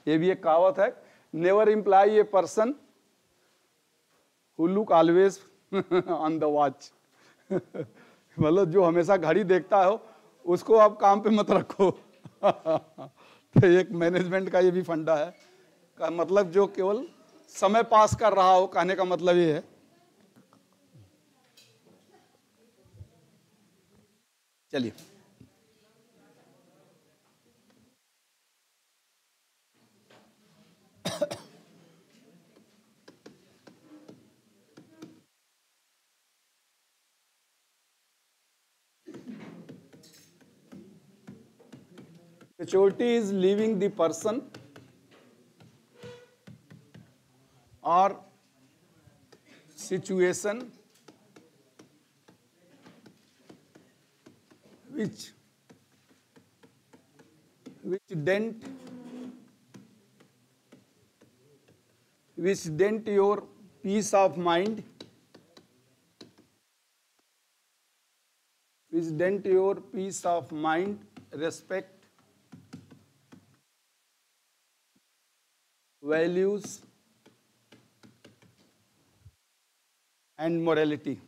ये भी एक कहावत है, never imply a person who look always on the watch. मतलब जो हमेशा घड़ी देखता हो उसको आप काम पे मत रखो। तो एक मैनेजमेंट का ये भी फंडा है, का मतलब जो केवल समय पास कर रहा हो, कहने का मतलब ये है। चलिए, maturity is leaving the person or situation which dent your peace of mind, respect, values and morality.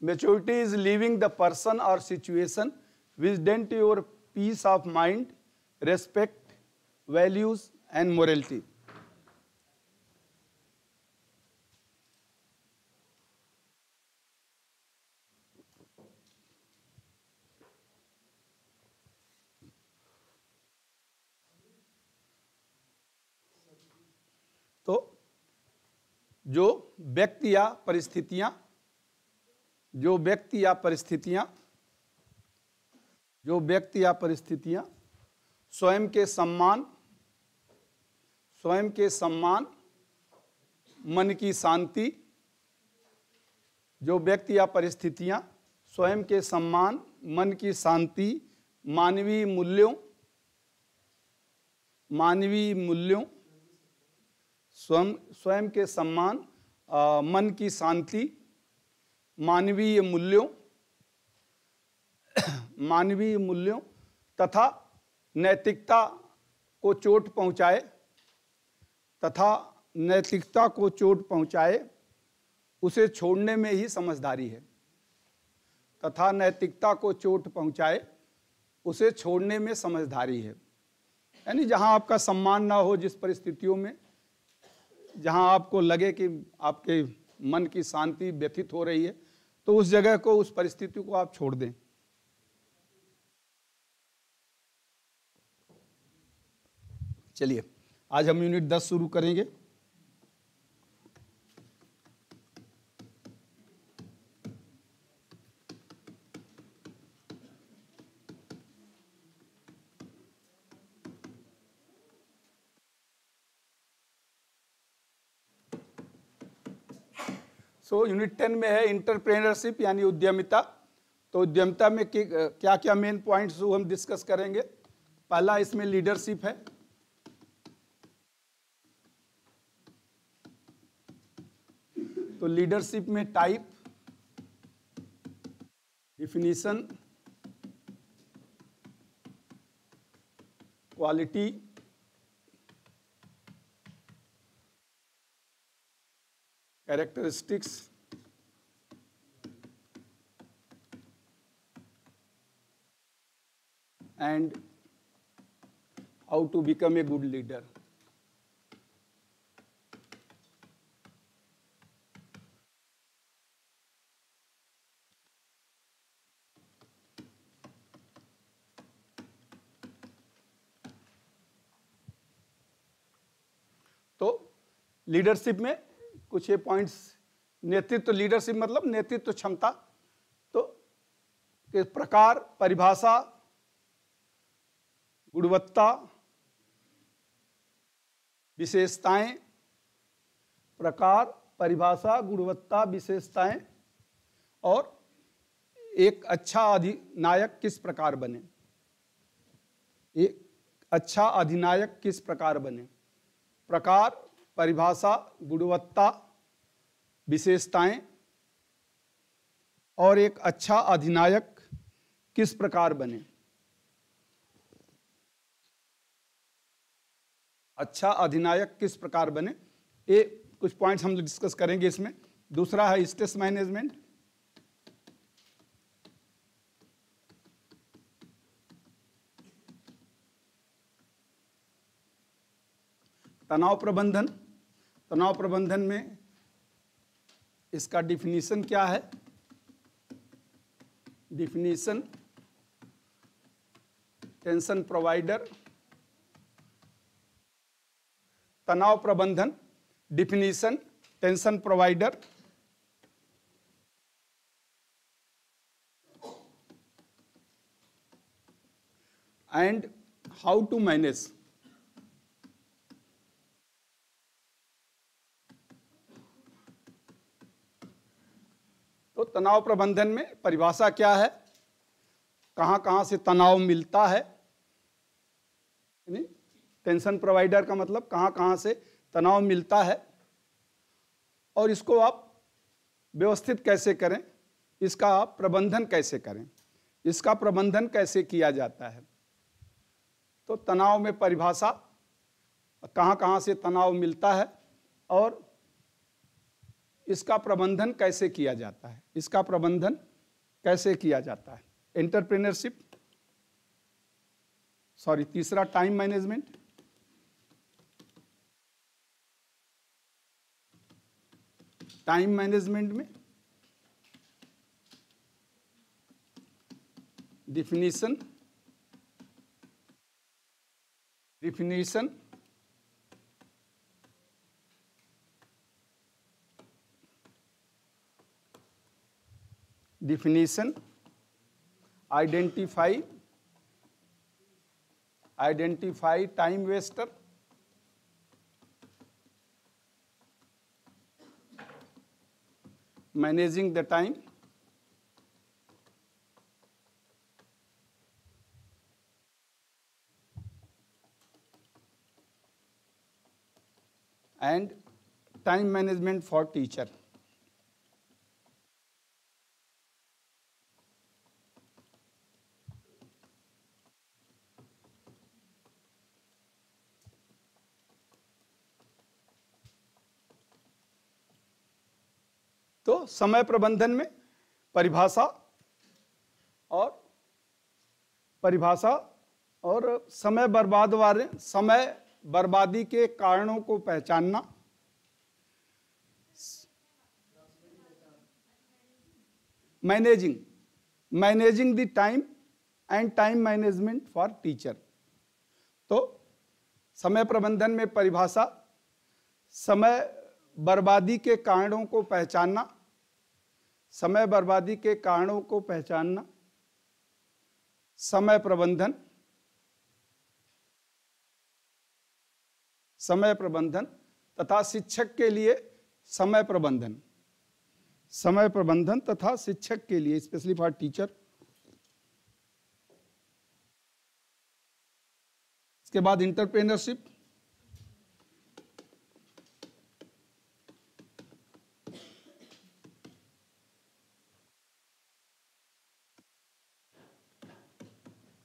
Maturity is leaving the person or situation which dent your peace of mind, respect, values and morality. तो जो व्यक्ति या परिस्थितियां स्वयं के सम्मान, मन की शांति, जो व्यक्ति या परिस्थितियां स्वयं के सम्मान, मन की शांति, मानवीय मूल्यों, स्वयं के सम्मान, मन की शांति, मानवीय मूल्यों तथा नैतिकता को चोट पहुंचाए उसे छोड़ने में ही समझदारी है। यानी जहां आपका सम्मान ना हो, जिस परिस्थितियों में जहां आपको लगे कि आपके मन की शांति व्यथित हो रही है, तो उस जगह को, उस परिस्थिति को आप छोड़ दें। चलिए, आज हम यूनिट 10 शुरू करेंगे। यूनिट 10 में है इंटरप्रेन्योरशिप यानी उद्यमिता। तो उद्यमिता में क्या क्या मेन पॉइंट्स हम डिस्कस करेंगे। पहला इसमें लीडरशिप है। तो लीडरशिप में type, definition, quality, characteristics and how to become a good leader. तो लीडरशिप में कुछ ये पॉइंट्स। नेतृत्व, लीडरशिप मतलब नेतृत्व क्षमता। तो किस प्रकार, परिभाषा, गुणवत्ता, विशेषताएं, प्रकार, परिभाषा, गुणवत्ता, विशेषताएं, और एक अच्छा अधिनायक किस प्रकार बने। एक अच्छा अधिनायक किस प्रकार बने। प्रकार, परिभाषा, गुणवत्ता, विशेषताएं और एक अच्छा अधिनायक किस प्रकार बने। अच्छा अधिनायक किस प्रकार बने, ये कुछ पॉइंट्स हम डिस्कस करेंगे इसमें। दूसरा है स्ट्रेस मैनेजमेंट, तनाव प्रबंधन। तनाव प्रबंधन में इसका डिफिनीशन क्या है, डिफिनीशन टेंशन प्रोवाइडर। तनाव प्रबंधन definition tension provider and how to manage. तो तनाव प्रबंधन में परिभाषा क्या है, कहां कहां से तनाव मिलता है, टेंशन प्रोवाइडर का मतलब कहां कहां से तनाव मिलता है, और इसको आप व्यवस्थित कैसे करें, इसका आप प्रबंधन कैसे करें, इसका प्रबंधन कैसे किया जाता है। तो तनाव में परिभाषा, कहां कहां से तनाव मिलता है और इसका प्रबंधन कैसे किया जाता है, इसका प्रबंधन कैसे किया जाता है। एंटरप्रेन्योरशिप, सॉरी तीसरा टाइम मैनेजमेंट। टाइम मैनेजमेंट में definition definition definition identify time Wester, managing the time, and time management for teacher. तो समय प्रबंधन में परिभाषा और समय बर्बादी के कारणों को पहचानना, managing the time and time management for teacher. तो समय प्रबंधन में परिभाषा, समय बर्बादी के कारणों को पहचानना, समय बर्बादी के कारणों को पहचानना, समय प्रबंधन तथा शिक्षक के लिए समय प्रबंधन तथा शिक्षक के लिए स्पेशली फॉर टीचर। इसके बाद एंटरप्रेन्योरशिप,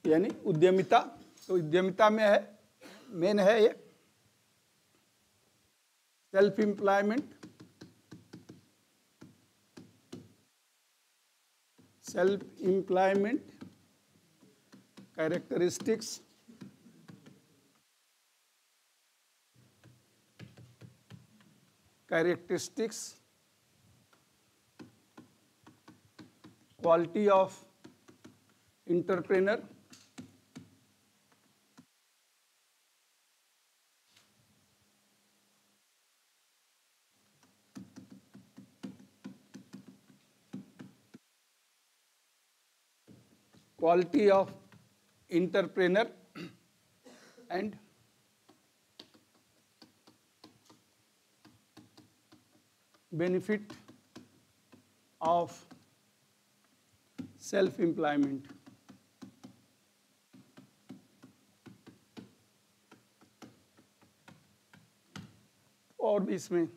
यानी उद्यमिता। तो उद्यमिता में है, मेन है ये self employment characteristics, quality of entrepreneur, quality of entrepreneur and benefit of self employment। और भी इसमें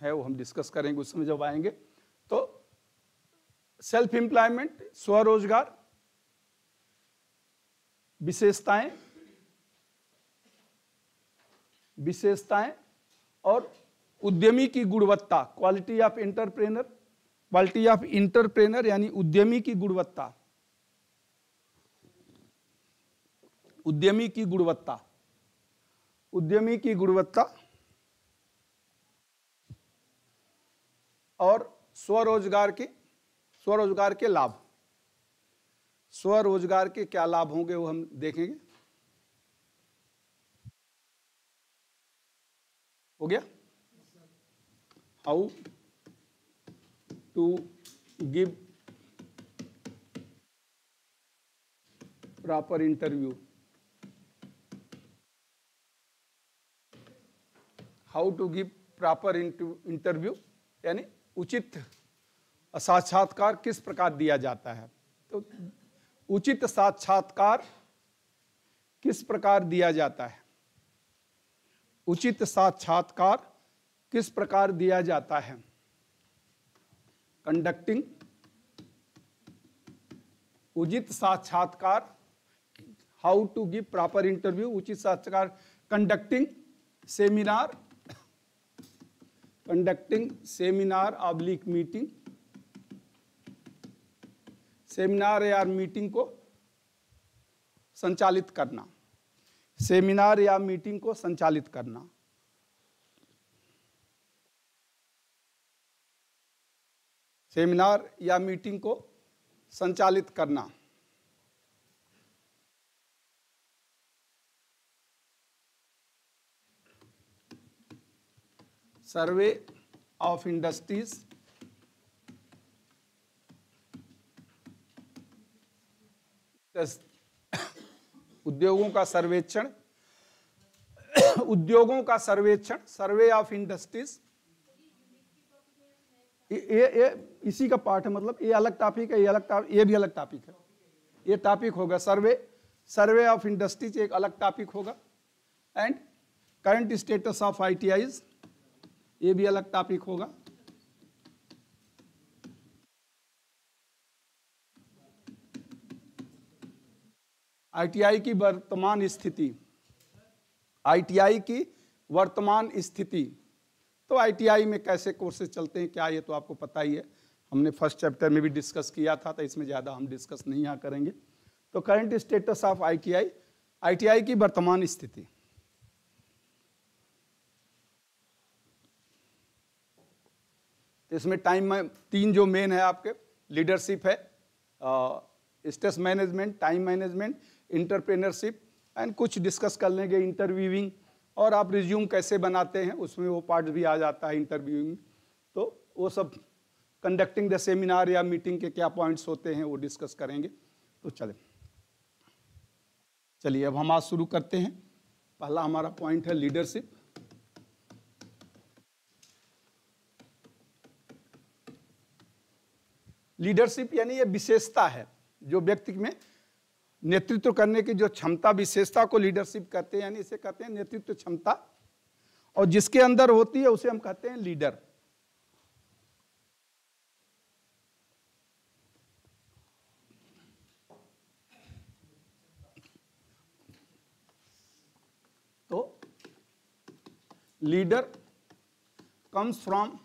है, वो हम डिस्कस करेंगे उस समय जब आएंगे। तो सेल्फ एम्प्लॉयमेंट, स्वरोजगार, विशेषताएं, और उद्यमी की गुणवत्ता, क्वालिटी ऑफ इंटरप्रेनर यानी उद्यमी की गुणवत्ता, और स्वरोजगार के लाभ, स्वरोजगार के क्या लाभ होंगे वो हम देखेंगे। हो गया। How to give proper interview, यानी उचित साक्षात्कार किस प्रकार दिया जाता है। तो उचित साक्षात्कार किस प्रकार दिया जाता है, कंडक्टिंग, उचित साक्षात्कार, how to give proper interview, उचित साक्षात्कार, conducting seminar oblique meeting, seminar या मीटिंग को संचालित करना, सेमिनार या मीटिंग को संचालित करना, सेमिनार या मीटिंग को संचालित करना, सर्वे ऑफ इंडस्ट्रीज, उद्योगों का सर्वेक्षण, सर्वे ऑफ इंडस्ट्रीज, ये इसी का पार्ट है, मतलब ये अलग टॉपिक है, ये अलग टॉपिक, ये भी अलग टॉपिक है, ये टॉपिक होगा सर्वे ऑफ इंडस्ट्रीज एक अलग टॉपिक होगा, and current status of ITIs ये भी अलग टॉपिक होगा। ITI की वर्तमान स्थिति, तो ITI में कैसे कोर्सेज चलते हैं क्या, ये तो आपको पता ही है, हमने फर्स्ट चैप्टर में भी डिस्कस किया था, तो इसमें ज़्यादा हम डिस्कस नहीं यहाँ करेंगे। तो करंट स्टेटस ऑफ ITI की वर्तमान स्थिति, इसमें टाइम में 3 जो मेन है आपके, लीडरशिप है, stress management, time management, entrepreneurship, and कुछ डिस्कस कर लेंगे इंटरव्यूइंग, और आप रिज्यूम कैसे बनाते हैं उसमें वो पार्ट भी आ जाता है इंटरव्यूइंग। तो वो सब कंडक्टिंग द सेमिनार या मीटिंग के क्या पॉइंट्स होते हैं वो डिस्कस करेंगे। तो चलिए अब हम आज शुरू करते हैं। पहला हमारा पॉइंट है लीडरशिप। लीडरशिप यानी ये विशेषता है जो व्यक्ति में नेतृत्व करने की जो क्षमता, विशेषता को लीडरशिप कहते हैं, यानी इसे कहते हैं नेतृत्व क्षमता, और जिसके अंदर होती है उसे हम कहते हैं लीडर। तो leader comes from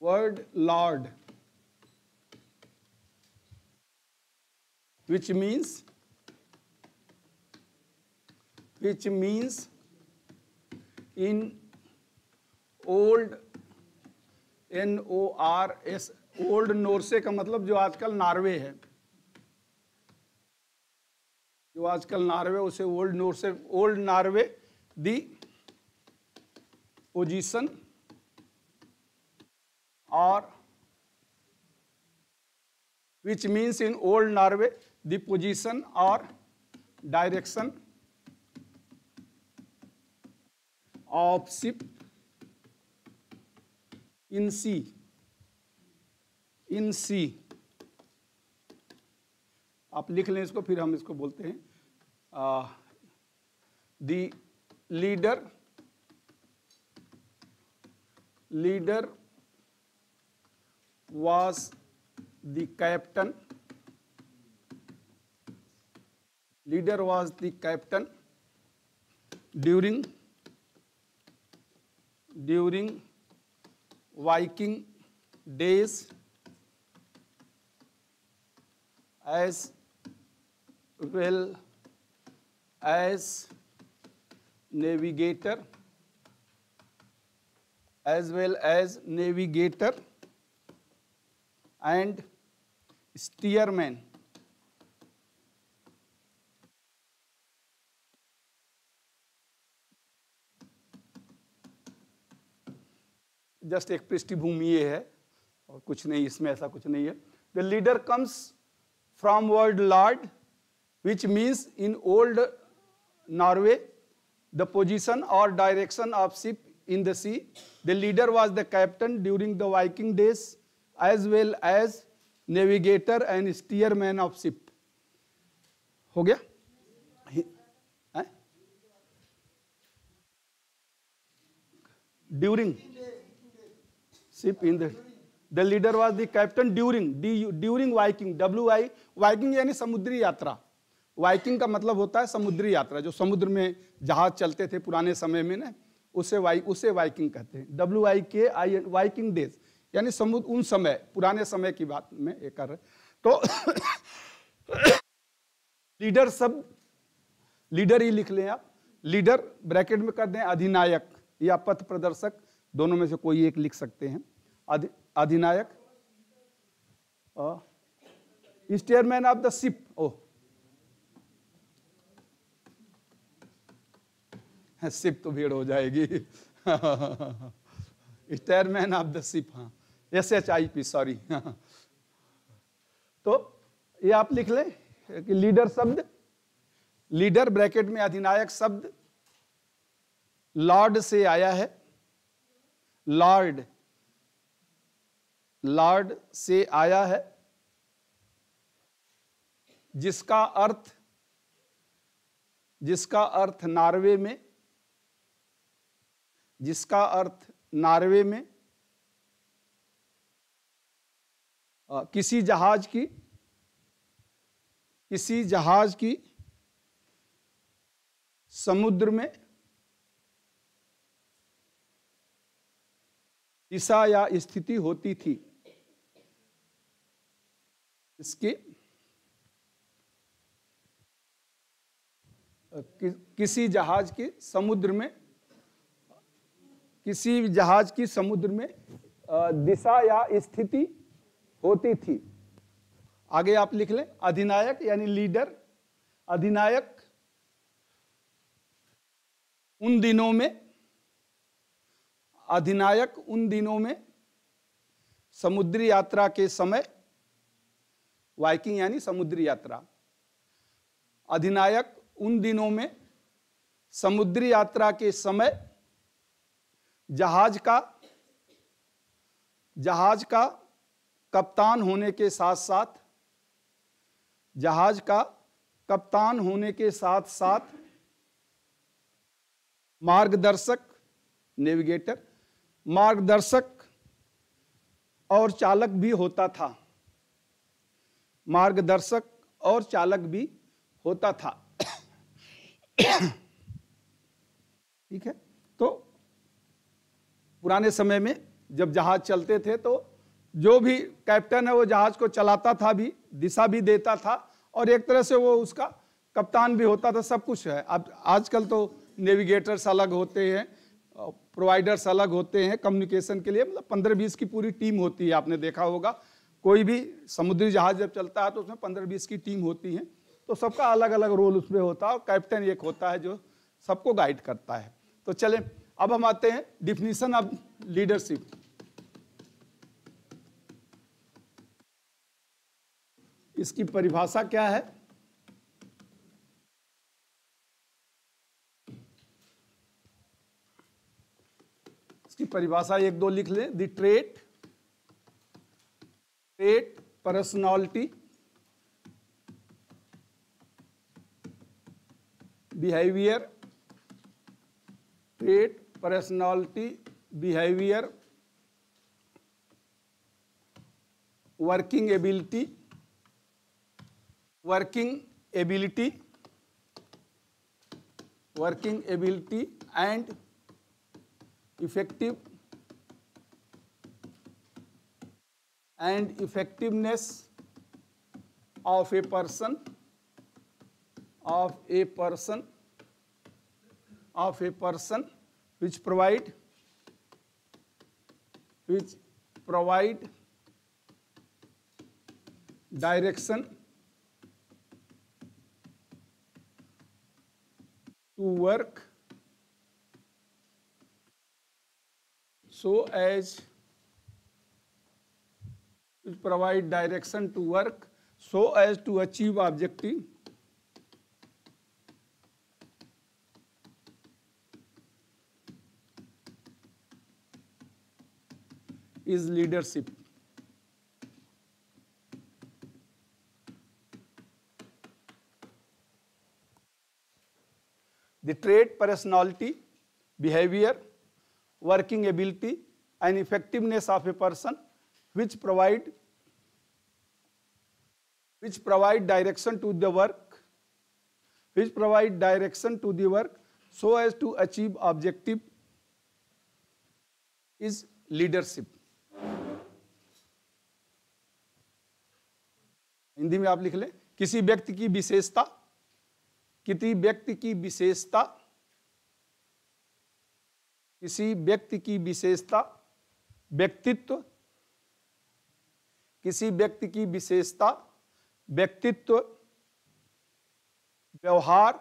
word lord, which means in old NORS, old Norse का मतलब जो आजकल नॉर्वे है, उसे old Norway, the position or which means in old Norway the position or direction of ship in sea, आप लिख लें इसको, फिर हम इसको बोलते हैं the leader leader was the captain. Leader was the captain during Viking days, as well as navigator, and steerman. Just एक पृष्ठभूमि ये है और कुछ नहीं, इसमें ऐसा कुछ नहीं है. The leader comes from word lord, which means in old Norway the position or direction of ship in the sea. The leader was the captain during the Viking days as well as navigator and steerman of ship. हो गया? During ship in the leader was the captain during Viking. WI Viking यानी समुद्री यात्रा. Viking का मतलब होता है समुद्री यात्रा, जो समुद्र में जहाज चलते थे पुराने समय में ना, उसे वाइकिंग कहते हैं. WIKIN वाइकिंग डेज यानी समुद्र, उन समय, पुराने समय की बात में ये कर रहे. तो लीडर शब्द, लीडर ही लिख लें आप. लीडर ब्रैकेट में कर दें अधिनायक या पथ प्रदर्शक, दोनों में से कोई एक लिख सकते हैं. अधिनायक. स्टीयरमैन ऑफ द शिप. शिप तो भीड़ हो जाएगी. स्टीयरमैन ऑफ द शिप. हाँ, SHIP, सॉरी. तो ये आप लिख लें कि लीडर शब्द, लीडर ब्रैकेट में अधिनायक शब्द लॉर्ड से आया है. लॉर्ड से आया है, जिसका अर्थ नॉर्वे में किसी जहाज की समुद्र में दिशा या स्थिति होती थी. इसके किसी जहाज की समुद्र में दिशा या स्थिति होती थी. आगे आप लिख लें अधिनायक यानी लीडर. अधिनायक उन दिनों में समुद्री यात्रा के समय, वाइकिंग यानी समुद्री यात्रा. अधिनायक उन दिनों में समुद्री यात्रा के समय जहाज का कप्तान होने के साथ मार्गदर्शक, नेविगेटर, मार्गदर्शक और चालक भी होता था. ठीक है. तो पुराने समय में जब जहाज चलते थे तो जो भी कैप्टन है वो जहाज को चलाता था, भी दिशा भी देता था, और एक तरह से वो उसका कप्तान भी होता था. सब कुछ है. अब आजकल तो नेविगेटर्स अलग होते हैं, प्रोवाइडर्स अलग होते हैं कम्युनिकेशन के लिए. मतलब 15-20 की पूरी टीम होती है. आपने देखा होगा कोई भी समुद्री जहाज जब चलता है तो उसमें 15-20 की टीम होती है. तो सबका अलग अलग रोल उसमें होता है, और कैप्टन एक होता है जो सबको गाइड करता है. तो चलें अब हम आते हैं डिफिनीशन ऑफ लीडरशिप. इसकी परिभाषा क्या है? इसकी परिभाषा 1-2 लिख लें. The trait, personality, behaviour, trait, personality, behaviour working ability and effectiveness of a person which provide direction to work so as to achieve objective is leadership. The trait, personality, behavior, working ability and effectiveness of a person which provide direction to the work so as to achieve objective is leadership. Hindi में आप लिख लें, किसी व्यक्ति की विशेषता, व्यक्तित्व, व्यवहार,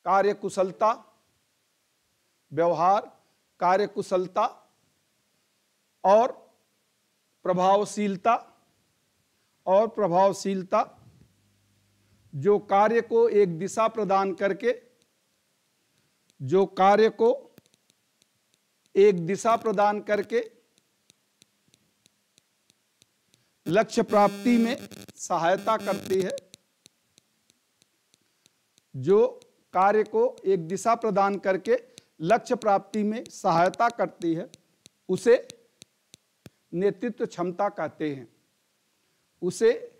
कार्यकुशलता और प्रभावशीलता जो कार्य को एक दिशा प्रदान करके लक्ष्य प्राप्ति में सहायता करती है, जो कार्य को एक दिशा प्रदान करके लक्ष्य प्राप्ति में सहायता करती है, उसे नेतृत्व क्षमता कहते हैं। उसे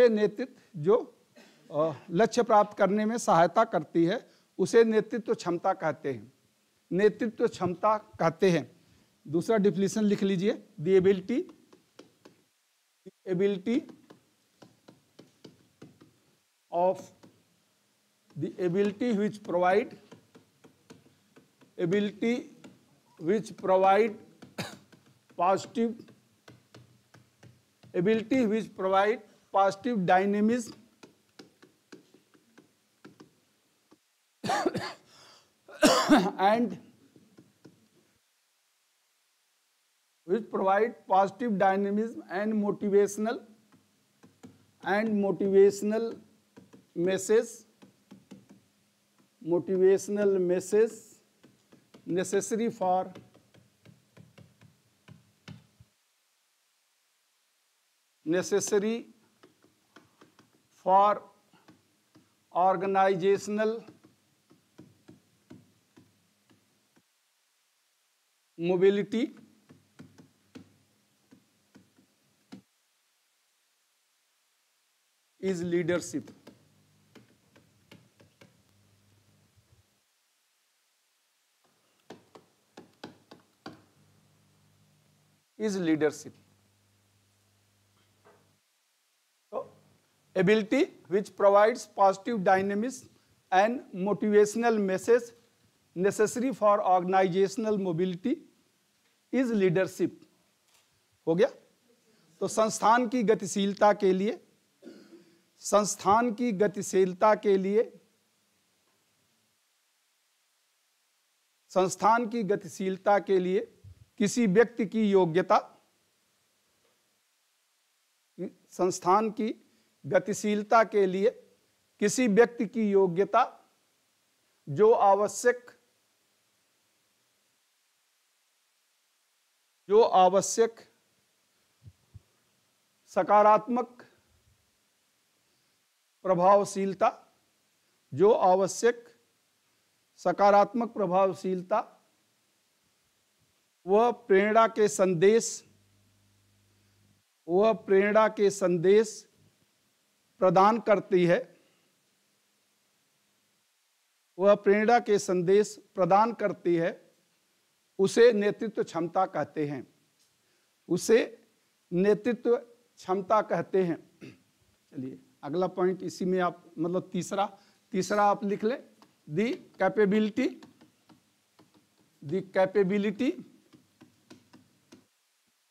नेतृत्व जो लक्ष्य प्राप्त करने में सहायता करती है, उसे नेतृत्व क्षमता कहते हैं। दूसरा डिफिनेशन लिख लीजिए, the ability which provide positive dynamism and motivational message necessary for organizational mobility is leadership. So, ability which provides positive dynamism and motivational message necessary for organizational mobility is leadership. हो गया? तो संस्थान की गतिशीलता के लिए किसी व्यक्ति की योग्यता जो आवश्यक सकारात्मक प्रभावशीलता, जो आवश्यक सकारात्मक प्रभावशीलता वह प्रेरणा के संदेश प्रदान करती है, वह प्रेरणा के संदेश प्रदान करती है, उसे नेतृत्व क्षमता कहते हैं, उसे नेतृत्व क्षमता कहते हैं। चलिए अगला पॉइंट इसी में आप मतलब तीसरा आप लिख लें, the capability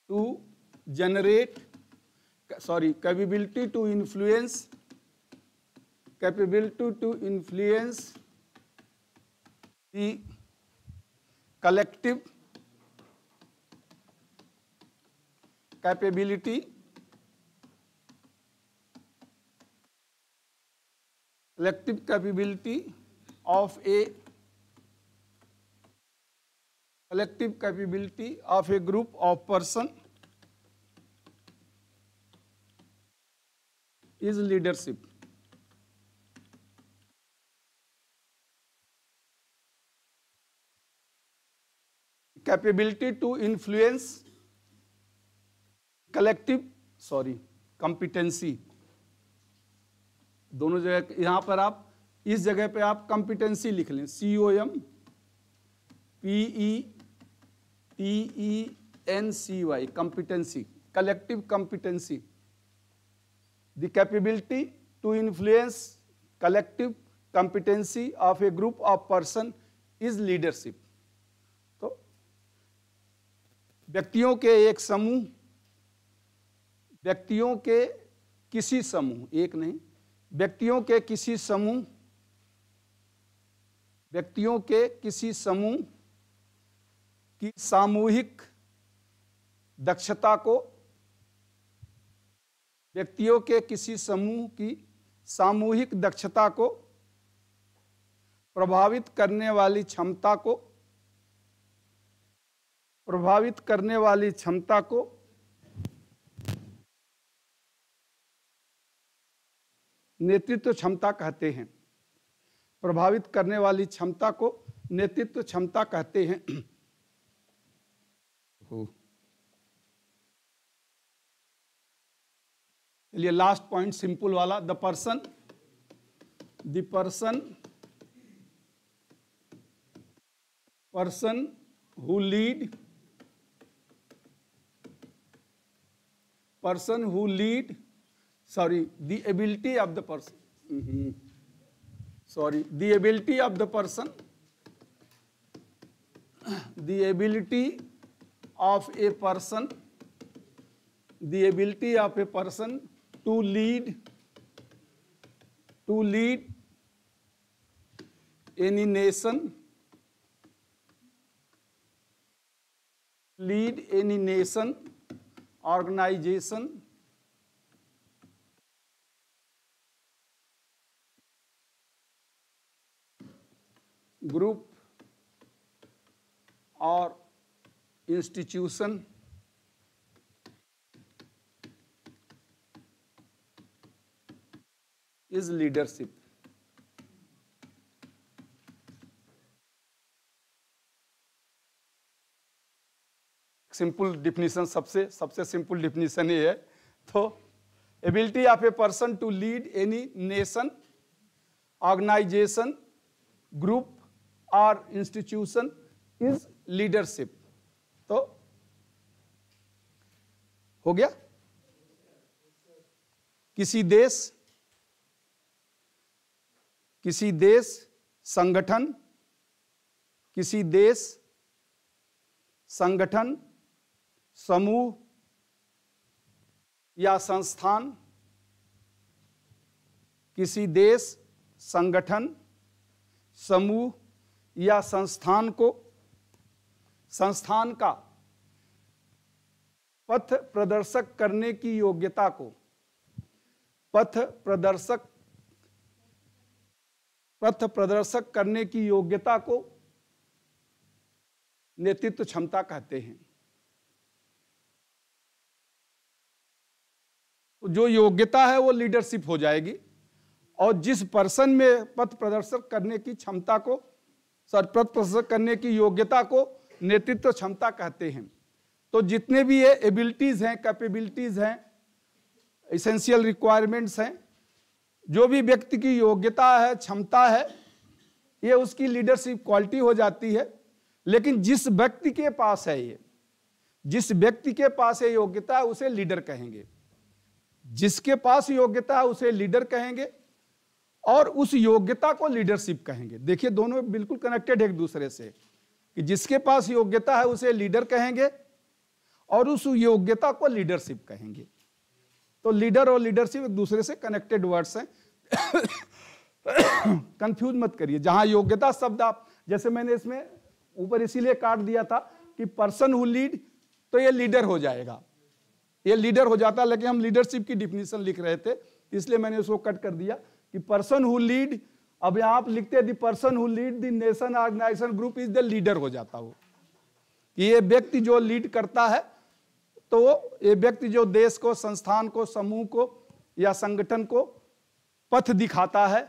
to generate capability to influence the collective capability of a group of person is leadership. Capability to influence competency, दोनों जगह यहां पर आप इस जगह पे आप competency लिख लें, COMPETENCY, competency, collective competency. The capability to influence collective competency of a group of person is leadership. तो व्यक्तियों के किसी समूह की सामूहिक दक्षता को प्रभावित करने वाली क्षमता को नेतृत्व क्षमता कहते हैं। प्रभावित करने वाली क्षमता को नेतृत्व क्षमता कहते हैं। चलिए लास्ट पॉइंट सिंपल वाला, the person who lead the ability of the person the ability of a person to lead any nation, organization, group or institution is leadership. Simple definition, सबसे सिंपल डिफिनीशन ये है। तो ability of a person to lead any nation, organisation, group और institution is leadership. तो हो गया। किसी देश संगठन, समूह या संस्थान, किसी देश, संगठन, समूह या संस्थान का पथ प्रदर्शक करने की योग्यता को नेतृत्व क्षमता कहते हैं। तो जो योग्यता है वो लीडरशिप हो जाएगी, और जिस पर्सन में पथ प्रदर्शक करने की क्षमता को शत प्रतिशत करने की योग्यता को नेतृत्व क्षमता कहते हैं। तो जितने भी ये एबिलिटीज हैं, कैपेबिलिटीज हैं, एसेंशियल रिक्वायरमेंट्स हैं, जो भी व्यक्ति की योग्यता है, क्षमता है, ये उसकी लीडरशिप क्वालिटी हो जाती है। लेकिन जिस व्यक्ति के पास है ये, जिस व्यक्ति के पास ये योग्यता है उसे लीडर कहेंगे। जिसके पास योग्यता है उसे लीडर कहेंगे और उस योग्यता को लीडरशिप कहेंगे। देखिए दोनों बिल्कुल कनेक्टेड है एक दूसरे से, कि जिसके पास योग्यता है उसे लीडर कहेंगे और उस योग्यता को लीडरशिप कहेंगे। तो लीडर और लीडरशिप एक दूसरे से कनेक्टेड वर्ड्स हैं। कंफ्यूज मत करिए। जहां योग्यता शब्द आप, जैसे मैंने इसमें ऊपर इसीलिए काट दिया था कि पर्सन हु लीड, तो ये लीडर हो जाएगा, ये लीडर हो जाता, लेकिन हम लीडरशिप की डिफिनीशन लिख रहे थे इसलिए मैंने उसको कट कर दिया कि पर्सन हु लीड। अब यहां आप लिखते the person who lead the nation organisation group is the leader हो जाता हो, कि ये व्यक्ति जो लीड करता है, तो ये व्यक्ति जो देश को, संस्थान को, समूह को या संगठन को पथ दिखाता है,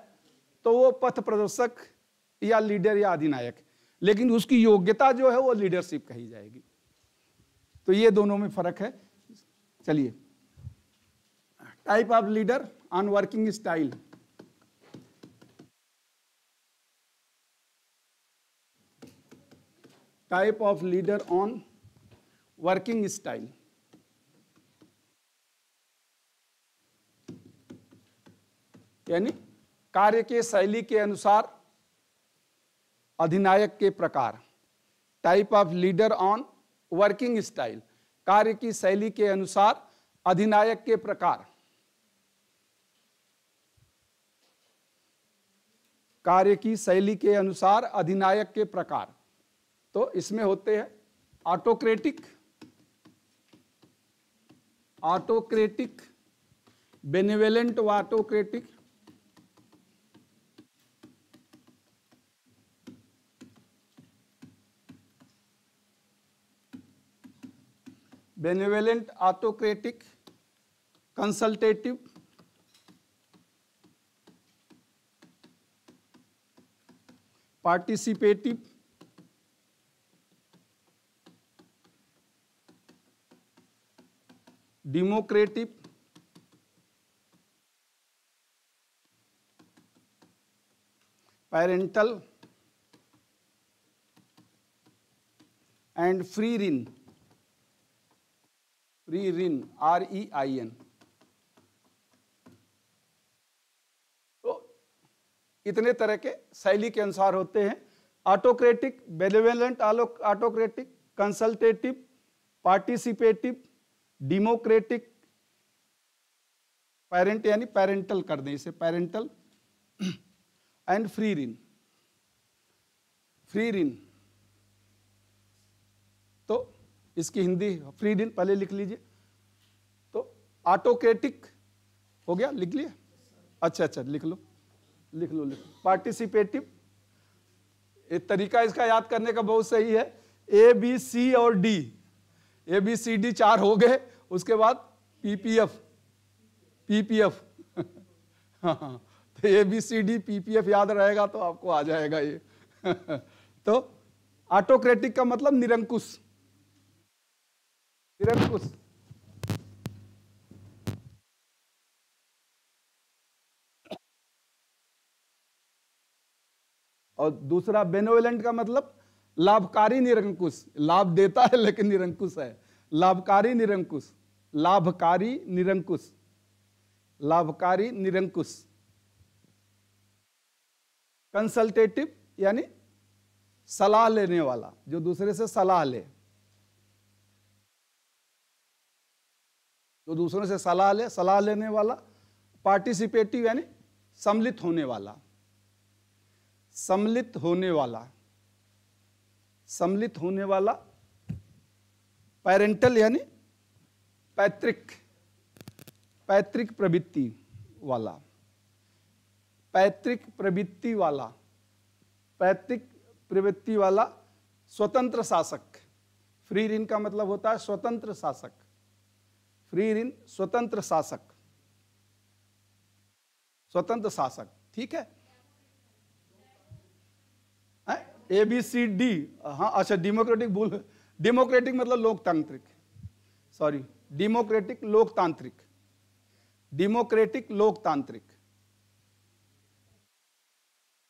तो वो पथ प्रदर्शक या लीडर या अधिनायक। लेकिन उसकी योग्यता जो है वो लीडरशिप कही जाएगी। तो ये दोनों में फर्क है। चलिए, type of leader on working style. Type of leader on working style. यानी कार्य के शैली के अनुसार अधिनायक के प्रकार। Type of leader on working style, कार्य की शैली के अनुसार अधिनायक के प्रकार। कार्य की शैली के अनुसार अधिनायक के प्रकार। तो इसमें होते हैं ऑटोक्रेटिक, ऑटोक्रेटिक, बेनेवोलेंट व autocratic, benevolent, autocratic, consultative, participative, democratic, parental and free rein, free Rin, REIN। तो इतने तरह के शैली के अनुसार होते हैं। Autocratic, benevolent, autocratic, consultative, participative, democratic, parent यानी पेरेंटल कर दें इसे, parental and free rein. Free rein तो इसकी हिंदी फ्री रिन पहले लिख लीजिए। तो ऑटोक्रेटिक हो गया, लिख लिया? अच्छा लिख लो, लिख लो, लिख लो। पार्टिसिपेटिव, एक तरीका इसका याद करने का बहुत सही है। ABC और D, ABCD 4 हो गए, उसके बाद PPF हाँ, तो ABCD PPF याद रहेगा तो आपको आ जाएगा ये। तो ऑटोक्रेटिक का मतलब निरंकुश, निरंकुश। और दूसरा बेनेवोलेंट का मतलब लाभकारी निरंकुश, लाभ देता है लेकिन निरंकुश है, लाभकारी निरंकुश, लाभकारी निरंकुश, लाभकारी निरंकुश। कंसल्टेटिव यानी सलाह लेने वाला, जो दूसरे से सलाह ले, जो दूसरों से सलाह ले, सलाह लेने वाला। पार्टिसिपेटिव यानी सम्मिलित होने वाला, सम्मिलित होने वाला, सम्मिलित होने वाला। पैरेंटल यानी पैतृक, पैतृक प्रवृत्ति वाला, पैतृक प्रवृत्ति वाला, पैतृक प्रवृत्ति वाला। स्वतंत्र शासक, फ्री रिन का मतलब होता है स्वतंत्र शासक, फ्री रिन स्वतंत्र शासक, स्वतंत्र शासक। ठीक है, ABCD, हाँ अच्छा, डेमोक्रेटिक भूल, डेमोक्रेटिक मतलब लोकतांत्रिक, सॉरी, डेमोक्रेटिक लोकतांत्रिक, डेमोक्रेटिक लोकतांत्रिक,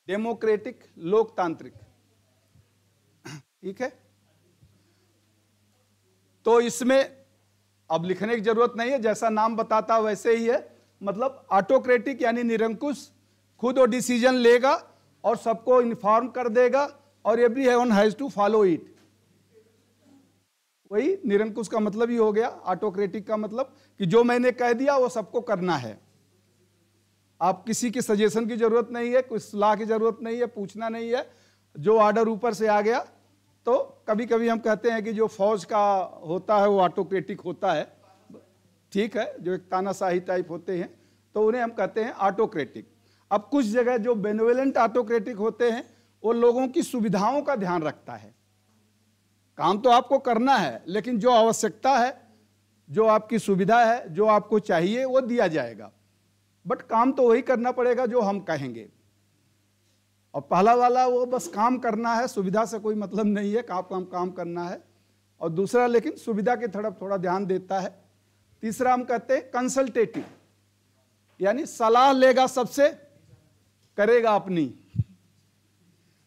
डेमोक्रेटिक लोकतांत्रिक, ठीक है। तो इसमें अब लिखने की जरूरत नहीं है, जैसा नाम बताता वैसे ही है, मतलब ऑटोक्रेटिक यानी निरंकुश, खुद वो डिसीजन लेगा और सबको इन्फॉर्म कर देगा और everyone has to follow it. वही निरंकुश का मतलब ही हो गया। ऑटोक्रेटिक का मतलब कि जो मैंने कह दिया वो सबको करना है, आप किसी की सजेशन की जरूरत नहीं है, कुछ सलाह की जरूरत नहीं है, पूछना नहीं है, जो ऑर्डर ऊपर से आ गया। तो कभी कभी हम कहते हैं कि जो फौज का होता है वो ऑटोक्रेटिक होता है, ठीक है, जो एक तानाशाही टाइप होते हैं तो उन्हें हम कहते हैं ऑटोक्रेटिक। अब कुछ जगह जो बेनेवोलेंट ऑटोक्रेटिक होते हैं वो लोगों की सुविधाओं का ध्यान रखता है, काम तो आपको करना है लेकिन जो आवश्यकता है, जो आपकी सुविधा है, जो आपको चाहिए वो दिया जाएगा, बट काम तो वही करना पड़ेगा जो हम कहेंगे। और पहला वाला वो बस काम करना है, सुविधा से कोई मतलब नहीं है, काम करना है। और दूसरा लेकिन सुविधा की तरफ थोड़ा ध्यान देता है। तीसरा हम कहते हैं कंसल्टेटिव, यानी सलाह लेगा सबसे, करेगा अपनी,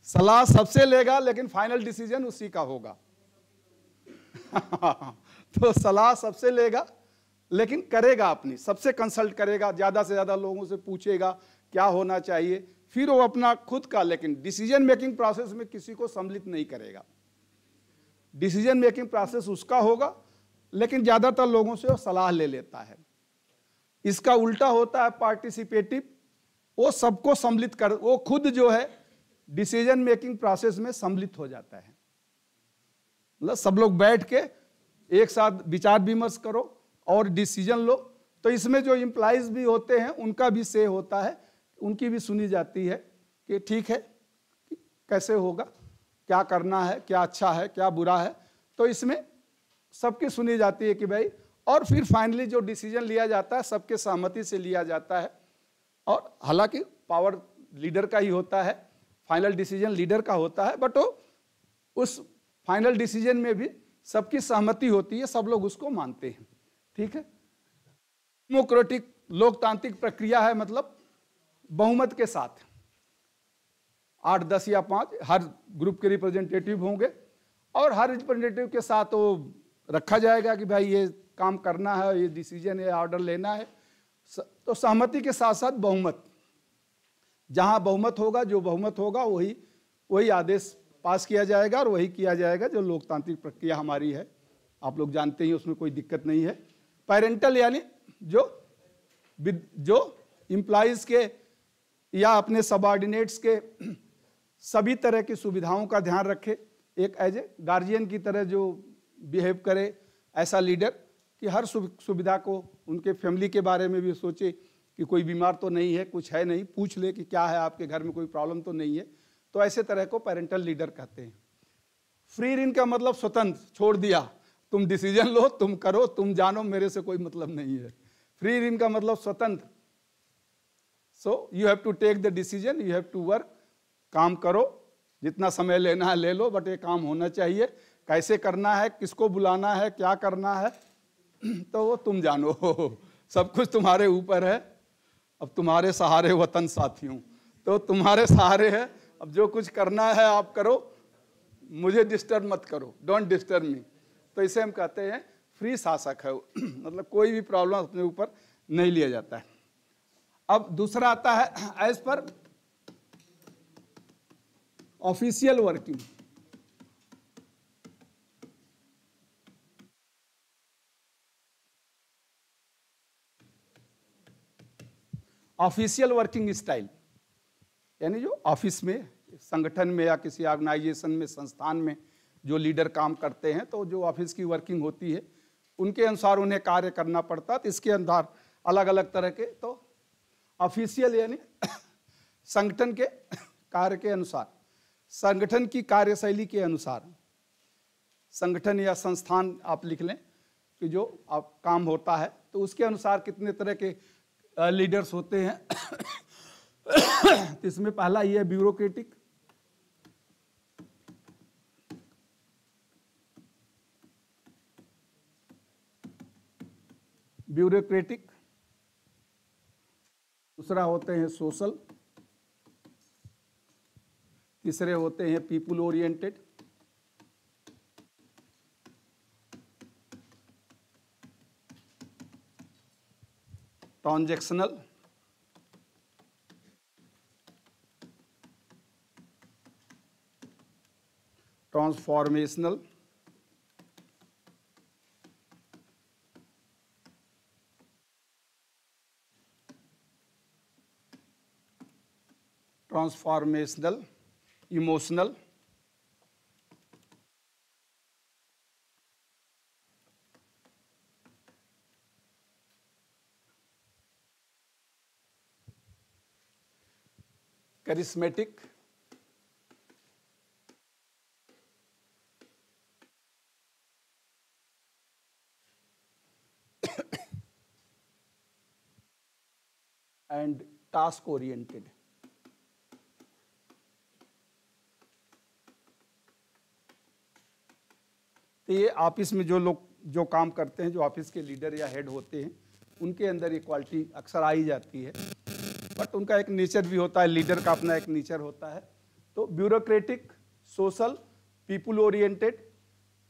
सलाह सबसे लेगा लेकिन फाइनल डिसीजन उसी का होगा। तो सलाह सबसे लेगा लेकिन करेगा अपनी, सबसे कंसल्ट करेगा, ज्यादा से ज्यादा लोगों से पूछेगा क्या होना चाहिए, फिर वो अपना खुद का, लेकिन डिसीजन मेकिंग प्रोसेस में किसी को सम्मिलित नहीं करेगा। डिसीजन मेकिंग प्रोसेस उसका होगा लेकिन ज्यादातर लोगों से वो सलाह ले लेता है। इसका उल्टा होता है पार्टिसिपेटिव, वो सबको सम्मिलित कर, वो खुद जो है डिसीजन मेकिंग प्रोसेस में सम्मिलित हो जाता है। मतलब सब लोग बैठ के एक साथ विचार विमर्श करो और डिसीजन लो। तो इसमें जो एम्प्लॉइज भी होते हैं उनका भी से होता है, उनकी भी सुनी जाती है कि ठीक है कैसे होगा, क्या करना है, क्या अच्छा है, क्या बुरा है। तो इसमें सबकी सुनी जाती है कि भाई, और फिर फाइनली जो डिसीजन लिया जाता है सबके सहमति से लिया जाता है। और हालांकि पावर लीडर का ही होता है, फाइनल डिसीजन लीडर का होता है, बट वो उस फाइनल डिसीजन में भी सबकी सहमति होती है, सब लोग उसको मानते हैं, ठीक है। डेमोक्रेटिक लोकतांत्रिक प्रक्रिया है, मतलब बहुमत के साथ 8, 10 या 5 हर ग्रुप के रिप्रेजेंटेटिव होंगे और हर रिप्रेजेंटेटिव के साथ वो रखा जाएगा कि भाई ये काम करना है, ये डिसीजन है, ऑर्डर लेना है। तो सहमति के साथ साथ बहुमत, जहां बहुमत होगा, जो बहुमत होगा वही आदेश पास किया जाएगा और वही किया जाएगा जो लोकतांत्रिक प्रक्रिया हमारी है। आप लोग जानते ही, उसमें कोई दिक्कत नहीं है। पेरेंटल यानी जो एम्प्लॉइज के या अपने सबऑर्डिनेट्स के सभी तरह की सुविधाओं का ध्यान रखे, एक एज ए गार्जियन की तरह जो बिहेव करे, ऐसा लीडर कि हर सुविधा को, उनके फैमिली के बारे में भी सोचे कि कोई बीमार तो नहीं है, कुछ है नहीं, पूछ ले कि क्या है आपके घर में, कोई प्रॉब्लम तो नहीं है। तो ऐसे तरह को पेरेंटल लीडर कहते हैं। फ्री रिन का मतलब स्वतंत्र, छोड़ दिया, तुम डिसीजन लो, तुम करो, तुम जानो, मेरे से कोई मतलब नहीं है। फ्री रिन का मतलब स्वतंत्र, so you have to take the decision, you have to work, काम करो, जितना समय लेना है ले लो, बट ये काम होना चाहिए। कैसे करना है, किसको बुलाना है, क्या करना है, तो वो तुम जानो, सब कुछ तुम्हारे ऊपर है। अब तुम्हारे सहारे वतन साथियों, तो तुम्हारे सहारे है, अब जो कुछ करना है आप करो, मुझे डिस्टर्ब मत करो, डोंट डिस्टर्ब मी। तो इसे हम कहते हैं फ्री शासक है, मतलब कोई भी प्रॉब्लम अपने ऊपर नहीं लिया जाता है। अब दूसरा आता है as per official working. Official working style यानी जो ऑफिस में, संगठन में या किसी ऑर्गेनाइजेशन में, संस्थान में जो लीडर काम करते हैं, तो जो ऑफिस की वर्किंग होती है उनके अनुसार उन्हें कार्य करना पड़ता है। तो इसके अंदर अलग अलग तरह के, तो ऑफिशियल यानी संगठन के कार्य के अनुसार, संगठन की कार्यशैली के अनुसार, संगठन या संस्थान आप लिख लें कि जो आप काम होता है, तो उसके अनुसार कितने तरह के लीडर्स होते हैं। इसमें पहला ये ब्यूरोक्रेटिक, ब्यूरोक्रेटिक, दूसरा होते हैं सोशल, तीसरे होते हैं people oriented, transactional, transformational, emotional, charismatic, and task oriented. तो ये ऑफिस में जो लोग जो काम करते हैं, जो ऑफिस के लीडर या हेड होते हैं, उनके अंदर ये क्वालिटी अक्सर आई जाती है, बट उनका एक नेचर भी होता है, लीडर का अपना एक नेचर होता है। तो bureaucratic, social, people oriented,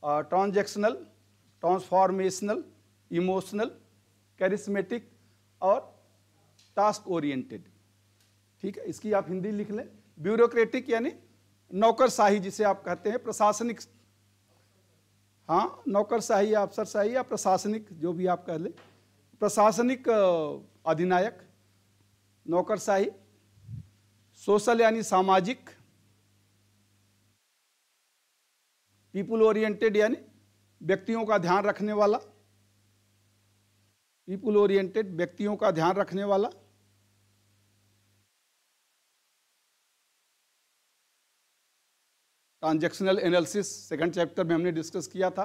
transactional, transformational, emotional, charismatic और टास्क ओरिएंटेड। ठीक है, इसकी आप हिंदी लिख लें। ब्यूरोक्रेटिक यानी नौकरशाही जिसे आप कहते हैं, प्रशासनिक, हाँ नौकरशाही या अफसरशाही या प्रशासनिक, जो भी आप कह लें, प्रशासनिक अधिनायक, नौकरशाही। सोशल यानी सामाजिक, पीपुल ओरिएंटेड यानी व्यक्तियों का ध्यान रखने वाला, पीपुल ओरिएंटेड व्यक्तियों का ध्यान रखने वाला। ट्रांजैक्शनल एनालिसिस सेकंड चैप्टर में हमने डिस्कस किया था।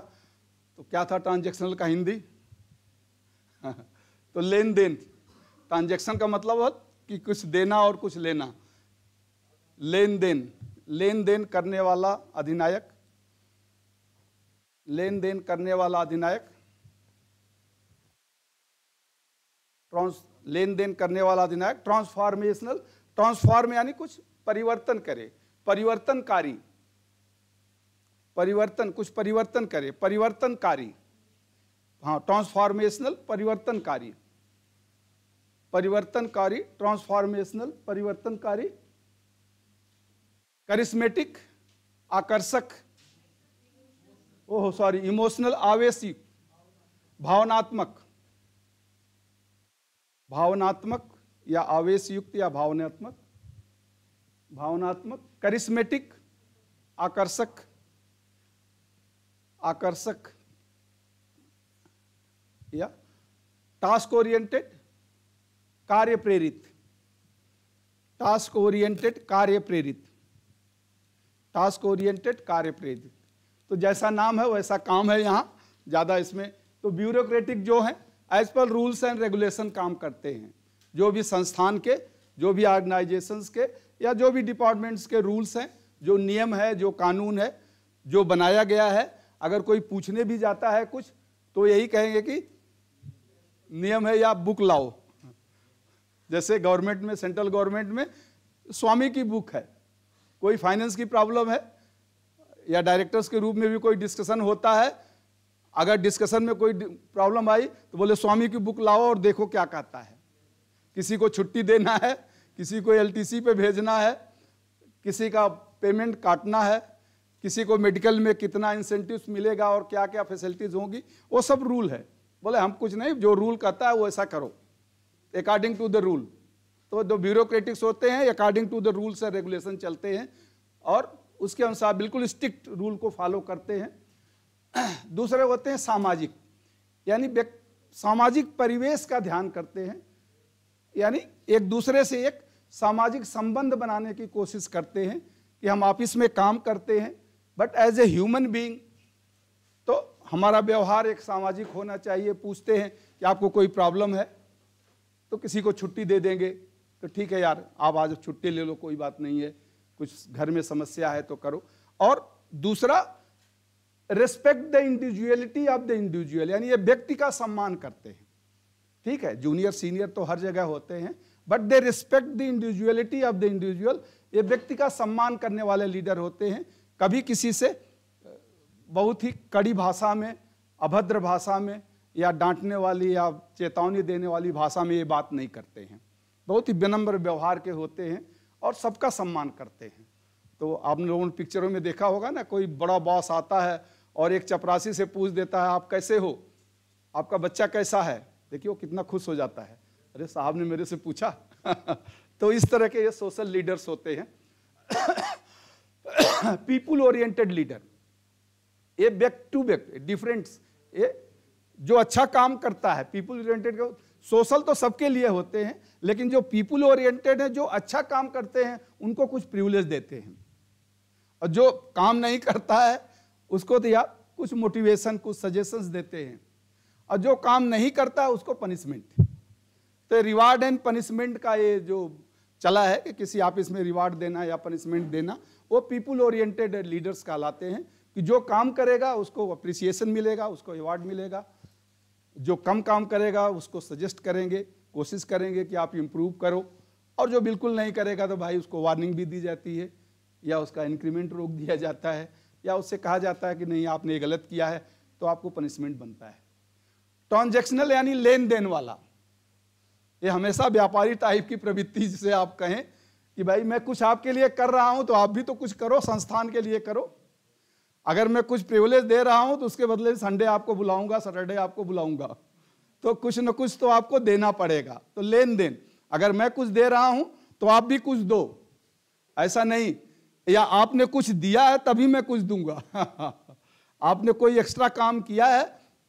तो क्या था ट्रांजैक्शनल का हिंदी? तो लेन देन। ट्रांजैक्शन का मतलब है कि कुछ देना और कुछ लेना, लेन देन, लेन देन करने वाला अधिनायक, लेन देन करने वाला अधिनायक, लेन देन करने वाला अधिनायक। ट्रांसफॉर्मेशनल, ट्रांसफॉर्म यानी कुछ परिवर्तन करे, परिवर्तनकारी, परिवर्तन, कुछ परिवर्तन करे, परिवर्तनकारी। हाँ, ट्रांसफॉर्मेशनल परिवर्तनकारी, परिवर्तनकारी, ट्रांसफॉर्मेशनल परिवर्तनकारी। करिश्मेटिक आकर्षक, ओह सॉरी, इमोशनल आवेशी, भावनात्मक, भावनात्मक या आवेश युक्त या भावनात्मक, भावनात्मक। करिश्मेटिक आकर्षक, आकर्षक या टास्क ओरिएंटेड कार्य प्रेरित, टास्क ओरिएंटेड कार्य प्रेरित, टास्क ओरिएंटेड कार्य प्रेरित। तो जैसा नाम है वैसा काम है यहाँ, ज़्यादा इसमें। तो ब्यूरोक्रेटिक जो है एज पर रूल्स एंड रेगुलेशन काम करते हैं, जो भी संस्थान के, जो भी ऑर्गेनाइजेशंस के या जो भी डिपार्टमेंट्स के रूल्स हैं, जो नियम है, जो कानून है, जो बनाया गया है। अगर कोई पूछने भी जाता है कुछ तो यही कहेंगे कि नियम है या बुक लाओ। जैसे गवर्नमेंट में, सेंट्रल गवर्नमेंट में स्वामी की बुक है, कोई फाइनेंस की प्रॉब्लम है या डायरेक्टर्स के रूप में भी कोई डिस्कशन होता है, अगर डिस्कशन में कोई प्रॉब्लम आई तो बोले स्वामी की बुक लाओ और देखो क्या कहता है। किसी को छुट्टी देना है, किसी को एलटीसी पे भेजना है, किसी का पेमेंट काटना है, किसी को मेडिकल में कितना इंसेंटिव्स मिलेगा और क्या क्या फैसिलिटीज होंगी, वो सब रूल है। बोले हम कुछ नहीं, जो रूल कहता है वो ऐसा करो, अकॉर्डिंग टू द रूल। तो जो ब्यूरोक्रेटिक्स होते हैं according to the rules and regulation चलते हैं और उसके अनुसार बिल्कुल स्ट्रिक्ट रूल को फॉलो करते हैं। दूसरे होते हैं सामाजिक, यानी सामाजिक परिवेश का ध्यान करते हैं, यानी एक दूसरे से एक सामाजिक संबंध बनाने की कोशिश करते हैं कि हम ऑफिस में काम करते हैं but as a human being तो हमारा व्यवहार एक सामाजिक होना चाहिए। पूछते हैं कि आपको कोई प्रॉब्लम है तो किसी को छुट्टी दे देंगे तो ठीक है यार आप आज छुट्टी ले लो, कोई बात नहीं है, कुछ घर में समस्या है तो करो। और दूसरा respect the individuality of the individual, यानी ये व्यक्ति का सम्मान करते हैं। ठीक है, जूनियर सीनियर तो हर जगह होते हैं, but they respect the individuality of the individual. ये व्यक्ति का सम्मान करने वाले लीडर होते हैं। कभी किसी से बहुत ही कड़ी भाषा में, अभद्र भाषा में या डांटने वाली या चेतावनी देने वाली भाषा में ये बात नहीं करते हैं। बहुत ही विनम्र व्यवहार के होते हैं और सबका सम्मान करते हैं। तो आप लोगों ने पिक्चरों में देखा होगा ना, कोई बड़ा बॉस आता है और एक चपरासी से पूछ देता है आप कैसे हो, आपका बच्चा कैसा है, देखिए वो कितना खुश हो जाता है, अरे साहब ने मेरे से पूछा। तो इस तरह के ये सोशल लीडर्स होते हैं। पीपुल ओरिएंटेड लीडर, ये व्यक्ति टू व्यक्ति डिफरेंस, ये जो अच्छा काम करता है, पीपुल ओरिएंटेड, सोशल तो सबके लिए होते हैं, लेकिन जो पीपुल ओरिएंटेड है, जो अच्छा काम करते हैं, उनको कुछ प्रिविलेज देते हैं, और जो काम नहीं करता है उसको तो या कुछ मोटिवेशन, कुछ सजेशंस देते हैं, और जो काम नहीं करता है उसको पनिशमेंट। तो रिवार्ड एंड पनिशमेंट का ये जो चला है कि किसी ऑफिस में रिवार्ड देना या पनिशमेंट देना, वो पीपुल ओरिएंटेड लीडर्स कहलाते हैं कि जो काम करेगा उसको अप्रिसिएशन मिलेगा, उसको रिवार्ड मिलेगा, जो कम काम करेगा उसको सजेस्ट करेंगे, कोशिश करेंगे कि आप इम्प्रूव करो, और जो बिल्कुल नहीं करेगा तो भाई उसको वार्निंग भी दी जाती है, या उसका इंक्रीमेंट रोक दिया जाता है, या उससे कहा जाता है कि नहीं आपने ये गलत किया है तो आपको पनिशमेंट बनता है। ट्रांजैक्शनल यानी लेन देन वाला, ये हमेशा व्यापारी टाइप की प्रवृत्ति, जिसे आप कहें कि भाई मैं कुछ आपके लिए कर रहा हूं तो आप भी तो कुछ करो, संस्थान के लिए करो। अगर मैं कुछ प्रिविलेज दे रहा हूं तो उसके बदले संडे आपको बुलाऊंगा, सैटरडे आपको बुलाऊंगा, तो कुछ न कुछ तो आपको देना पड़ेगा। तो लेन देन, अगर मैं कुछ दे रहा हूं तो आप भी कुछ दो, ऐसा नहीं या आपने कुछ दिया है तभी मैं कुछ दूंगा। आपने कोई एक्स्ट्रा काम किया है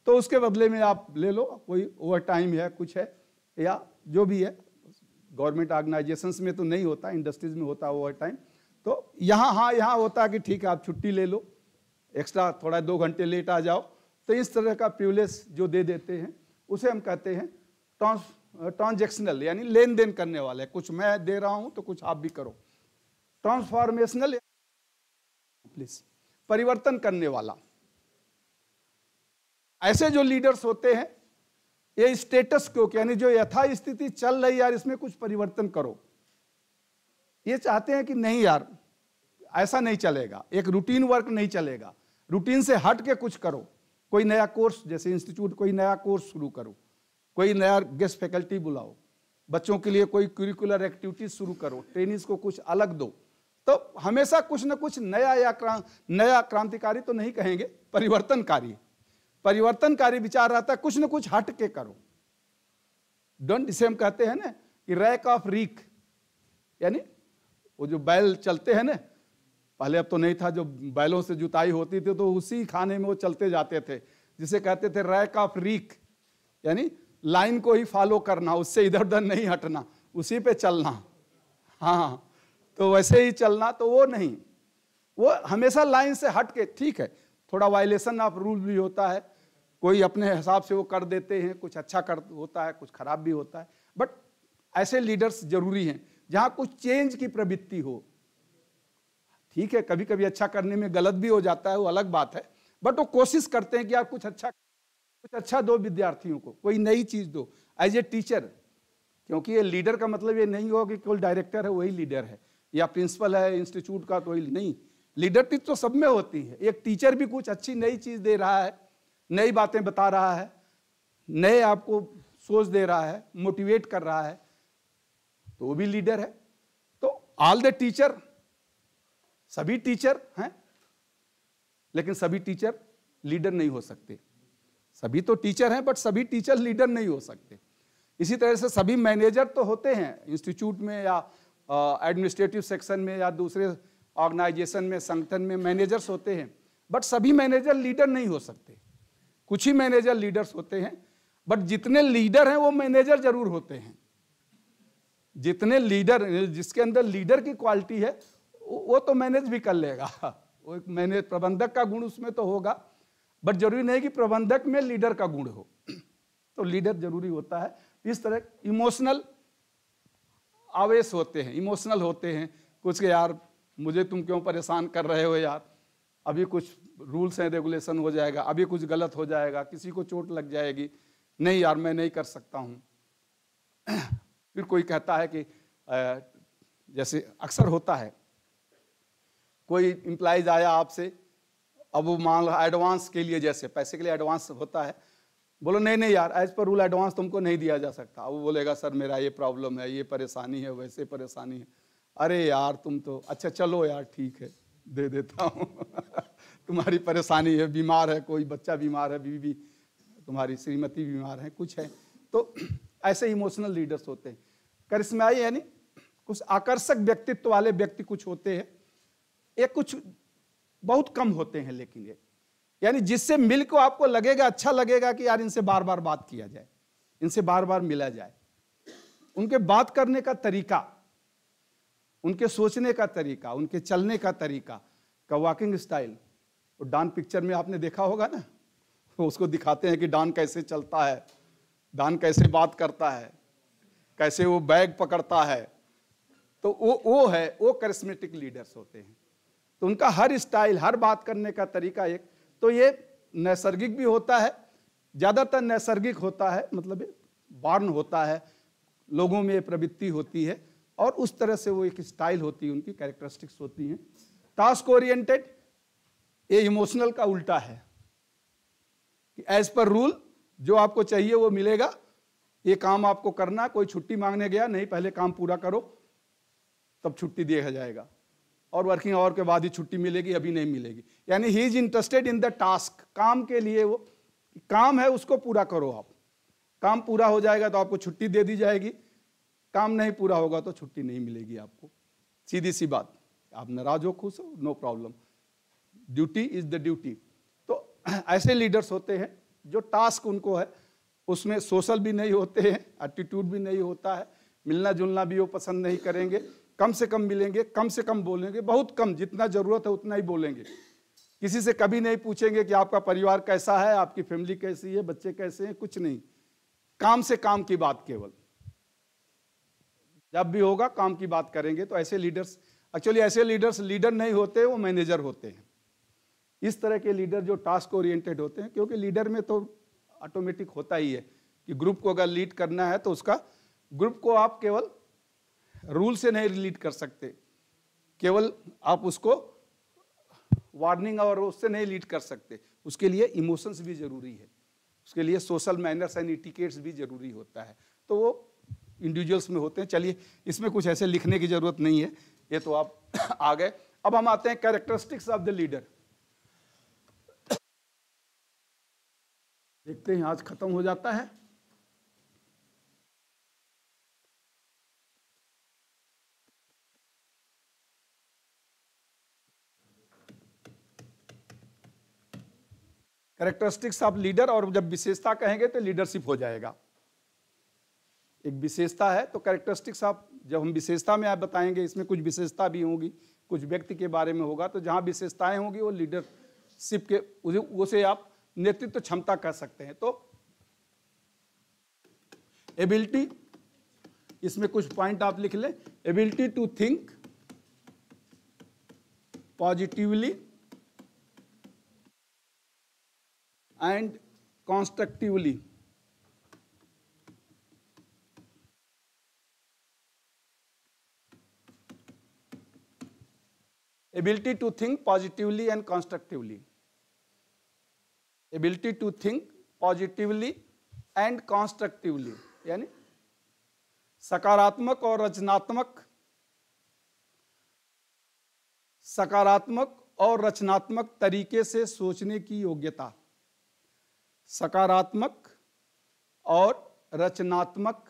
तो उसके बदले में आप ले लो, कोई ओवर टाइम है, कुछ है, या जो भी है। गवर्नमेंट ऑर्गेनाइजेशंस में तो नहीं होता, इंडस्ट्रीज में होता है ओवर टाइम। तो यहाँ हाँ यहाँ होता है कि ठीक है आप छुट्टी ले लो, एक्स्ट्रा थोड़ा 2 घंटे लेट आ जाओ। तो इस तरह का प्रिविलेज जो दे देते हैं उसे हम कहते हैं ट्रांजैक्शनल, यानी लेन देन करने वाले, कुछ मैं दे रहा हूं तो कुछ आप भी करो। ट्रांसफॉर्मेशनल, प्लीज, परिवर्तन करने वाला। ऐसे जो लीडर्स होते हैं ये स्टेटस को, यानी जो यथास्थिति चल रही यार इसमें कुछ परिवर्तन करो, ये चाहते हैं कि नहीं यार ऐसा नहीं चलेगा, एक रूटीन वर्क नहीं चलेगा, रूटीन से हट के कुछ करो। कोई नया कोर्स, जैसे इंस्टीट्यूट कोई नया कोर्स शुरू करो, कोई नया गेस्ट फैकल्टी बुलाओ, बच्चों के लिए कोई करिकुलर एक्टिविटीज शुरू करो, ट्रेनिंग्स को कुछ अलग दो। तो हमेशा कुछ ना कुछ नया या नया क्रांतिकारी तो नहीं कहेंगे, परिवर्तनकारी विचार रहता है, कुछ ना कुछ हट के करो। डोंट, इसे हम कहते हैं ना कि रैक ऑफ रीक, यानी वो जो बैल चलते हैं ना, पहले अब तो नहीं था, जो बैलों से जुताई होती थी तो उसी खाने में वो चलते जाते थे, जिसे कहते थे रैक ऑफ रीक, यानी लाइन को ही फॉलो करना, उससे इधर उधर नहीं हटना, उसी पे चलना। हाँ, तो वैसे ही चलना, तो वो नहीं, वो हमेशा लाइन से हट के, ठीक है थोड़ा वायलेशन ऑफ रूल भी होता है, कोई अपने हिसाब से वो कर देते हैं, कुछ अच्छा कर होता है, कुछ खराब भी होता है, बट ऐसे लीडर्स जरूरी हैं जहां कुछ चेंज की प्रवृत्ति हो। ठीक है कभी कभी अच्छा करने में गलत भी हो जाता है, वो अलग बात है, बट वो कोशिश करते हैं कि आप कुछ अच्छा दो विद्यार्थियों को, कोई नई चीज दो एज ए टीचर। क्योंकि ये लीडर का मतलब ये नहीं होगा कि केवल डायरेक्टर है वही लीडर है, या प्रिंसिपल है इंस्टीट्यूट का तो वही नहीं, लीडरशिप तो सब में होती है। एक टीचर भी कुछ अच्छी नई चीज दे रहा है, नई बातें बता रहा है, नए आपको सोच दे रहा है, मोटिवेट कर रहा है, तो वो भी लीडर है। तो ऑल द टीचर, सभी टीचर हैं, लेकिन सभी टीचर लीडर नहीं हो सकते। सभी तो टीचर हैं बट सभी टीचर लीडर नहीं हो सकते। इसी तरह से सभी मैनेजर तो होते हैं इंस्टीट्यूट में या एडमिनिस्ट्रेटिव सेक्शन में या दूसरे ऑर्गेनाइजेशन में, संगठन में मैनेजर्स होते हैं, बट सभी मैनेजर लीडर नहीं हो सकते। कुछ ही मैनेजर लीडर्स होते हैं, बट जितने लीडर हैं वो मैनेजर जरूर होते हैं। जितने लीडर, जिसके अंदर लीडर की क्वालिटी है वो तो मैनेज भी कर लेगा, वो एक मैनेज प्रबंधक का गुण उसमें तो होगा, बट जरूरी नहीं कि प्रबंधक में लीडर का गुण हो। तो लीडर जरूरी होता है। इस तरह इमोशनल आवेश होते हैं, इमोशनल होते हैं कुछ के, यार मुझे तुम क्यों परेशान कर रहे हो यार, अभी कुछ रूल्स एंड रेगुलेशन हो जाएगा, अभी कुछ गलत हो जाएगा, किसी को चोट लग जाएगी, नहीं यार मैं नहीं कर सकता हूँ, फिर कोई कहता है कि जैसे अक्सर होता है, कोई इम्प्लाइज आया आपसे, अब वो मान लो एडवांस के लिए, जैसे पैसे के लिए एडवांस होता है, बोलो नहीं नहीं यार, एज पर रूल एडवांस तुमको नहीं दिया जा सकता। अब वो बोलेगा सर मेरा ये प्रॉब्लम है, ये परेशानी है, वैसे परेशानी है। अरे यार तुम तो, अच्छा चलो यार ठीक है दे देता हूँ तुम्हारी परेशानी है, बीमार है, कोई बच्चा बीमार है, बीवी तुम्हारी श्रीमती बीमार है, कुछ है। तो ऐसे इमोशनल लीडर्स होते हैं। करिश्माई यानी कुछ आकर्षक व्यक्तित्व वाले व्यक्ति कुछ होते हैं, ये कुछ बहुत कम होते हैं, लेकिन ये यानी जिससे मिल को आपको लगेगा, अच्छा लगेगा कि यार इनसे बार बार बात किया जाए, इनसे बार बार मिला जाए। उनके बात करने का तरीका, उनके सोचने का तरीका, उनके चलने का तरीका का वॉकिंग स्टाइल, वो डॉन पिक्चर में आपने देखा होगा ना, तो उसको दिखाते हैं कि डॉन कैसे चलता है, डॉन कैसे बात करता है, कैसे वो बैग पकड़ता है। तो वो है, वो करिश्मेटिक लीडर्स होते हैं। तो उनका हर स्टाइल, हर बात करने का तरीका एक, तो ये नैसर्गिक भी होता है, ज़्यादातर नैसर्गिक होता है, मतलब बॉर्न होता है, लोगों में प्रवृत्ति होती है, और उस तरह से वो एक स्टाइल होती है, उनकी कैरेक्टरिस्टिक्स होती हैं। टास्क ओरिएंटेड, ये इमोशनल का उल्टा है कि एज पर रूल जो आपको चाहिए वो मिलेगा, ये काम आपको करना, कोई छुट्टी मांगने गया नहीं, पहले काम पूरा करो तब छुट्टी दिया जाएगा, और वर्किंग आवर के बाद ही छुट्टी मिलेगी, अभी नहीं मिलेगी। यानी he is interested in the task, काम के लिए वो काम है उसको पूरा करो आप, काम पूरा हो जाएगा तो आपको छुट्टी दे दी जाएगी, काम नहीं पूरा होगा तो छुट्टी नहीं मिलेगी आपको। सीधी सी बात, आप नाराज हो, खुश हो, no problem, duty is the duty. तो ऐसे लीडर्स होते हैं जो टास्क उनको है, उसमें सोशल भी नहीं होते हैं, एटीट्यूड भी नहीं होता है, मिलना जुलना भी वो पसंद नहीं करेंगे, कम से कम मिलेंगे, कम से कम बोलेंगे, बहुत कम, जितना जरूरत है उतना ही बोलेंगे। किसी से कभी नहीं पूछेंगे कि आपका परिवार कैसा है, आपकी फैमिली कैसी है, बच्चे कैसे हैं, कुछ नहीं, काम से काम की बात, केवल जब भी होगा काम की बात करेंगे। तो ऐसे लीडर्स, एक्चुअली ऐसे लीडर्स लीडर नहीं होते, वो मैनेजर होते हैं। इस तरह के लीडर जो टास्क ओरिएंटेड होते हैं, क्योंकि लीडर में तो ऑटोमेटिक होता ही है कि ग्रुप को अगर लीड करना है तो उसका ग्रुप को आप केवल रूल से नहीं लीड कर सकते, केवल आप उसको वार्निंग और उससे नहीं लीड कर सकते, उसके लिए इमोशंस भी जरूरी है, उसके लिए सोशल मैनर्स एंड इटिकेट्स भी जरूरी होता है। तो वो इंडिविजुअल्स में होते हैं। चलिए, इसमें कुछ ऐसे लिखने की जरूरत नहीं है, ये तो आप आ गए। अब हम आते हैं कैरेक्टरिस्टिक्स ऑफ द लीडर। देखते हैं आज खत्म हो जाता है। कैरेक्टरिस्टिक्स ऑफ लीडर, और जब विशेषता कहेंगे तो लीडरशिप हो जाएगा। एक विशेषता है तो कैरेक्टरिस्टिक्स ऑफ, जब हम विशेषता में आप बताएंगे, इसमें कुछ विशेषता भी होगी, कुछ व्यक्ति के बारे में होगा, तो जहां विशेषताएं होंगी वो लीडरशिप के, उसे आप नेतृत्व क्षमता कह सकते हैं। तो एबिलिटी, इसमें कुछ पॉइंट आप लिख लें। Ability to think positively and constructively, ability to think positively and constructively, ability to think positively and constructively, यानी सकारात्मक और रचनात्मक, सकारात्मक और रचनात्मक तरीके से सोचने की योग्यता, सकारात्मक और रचनात्मक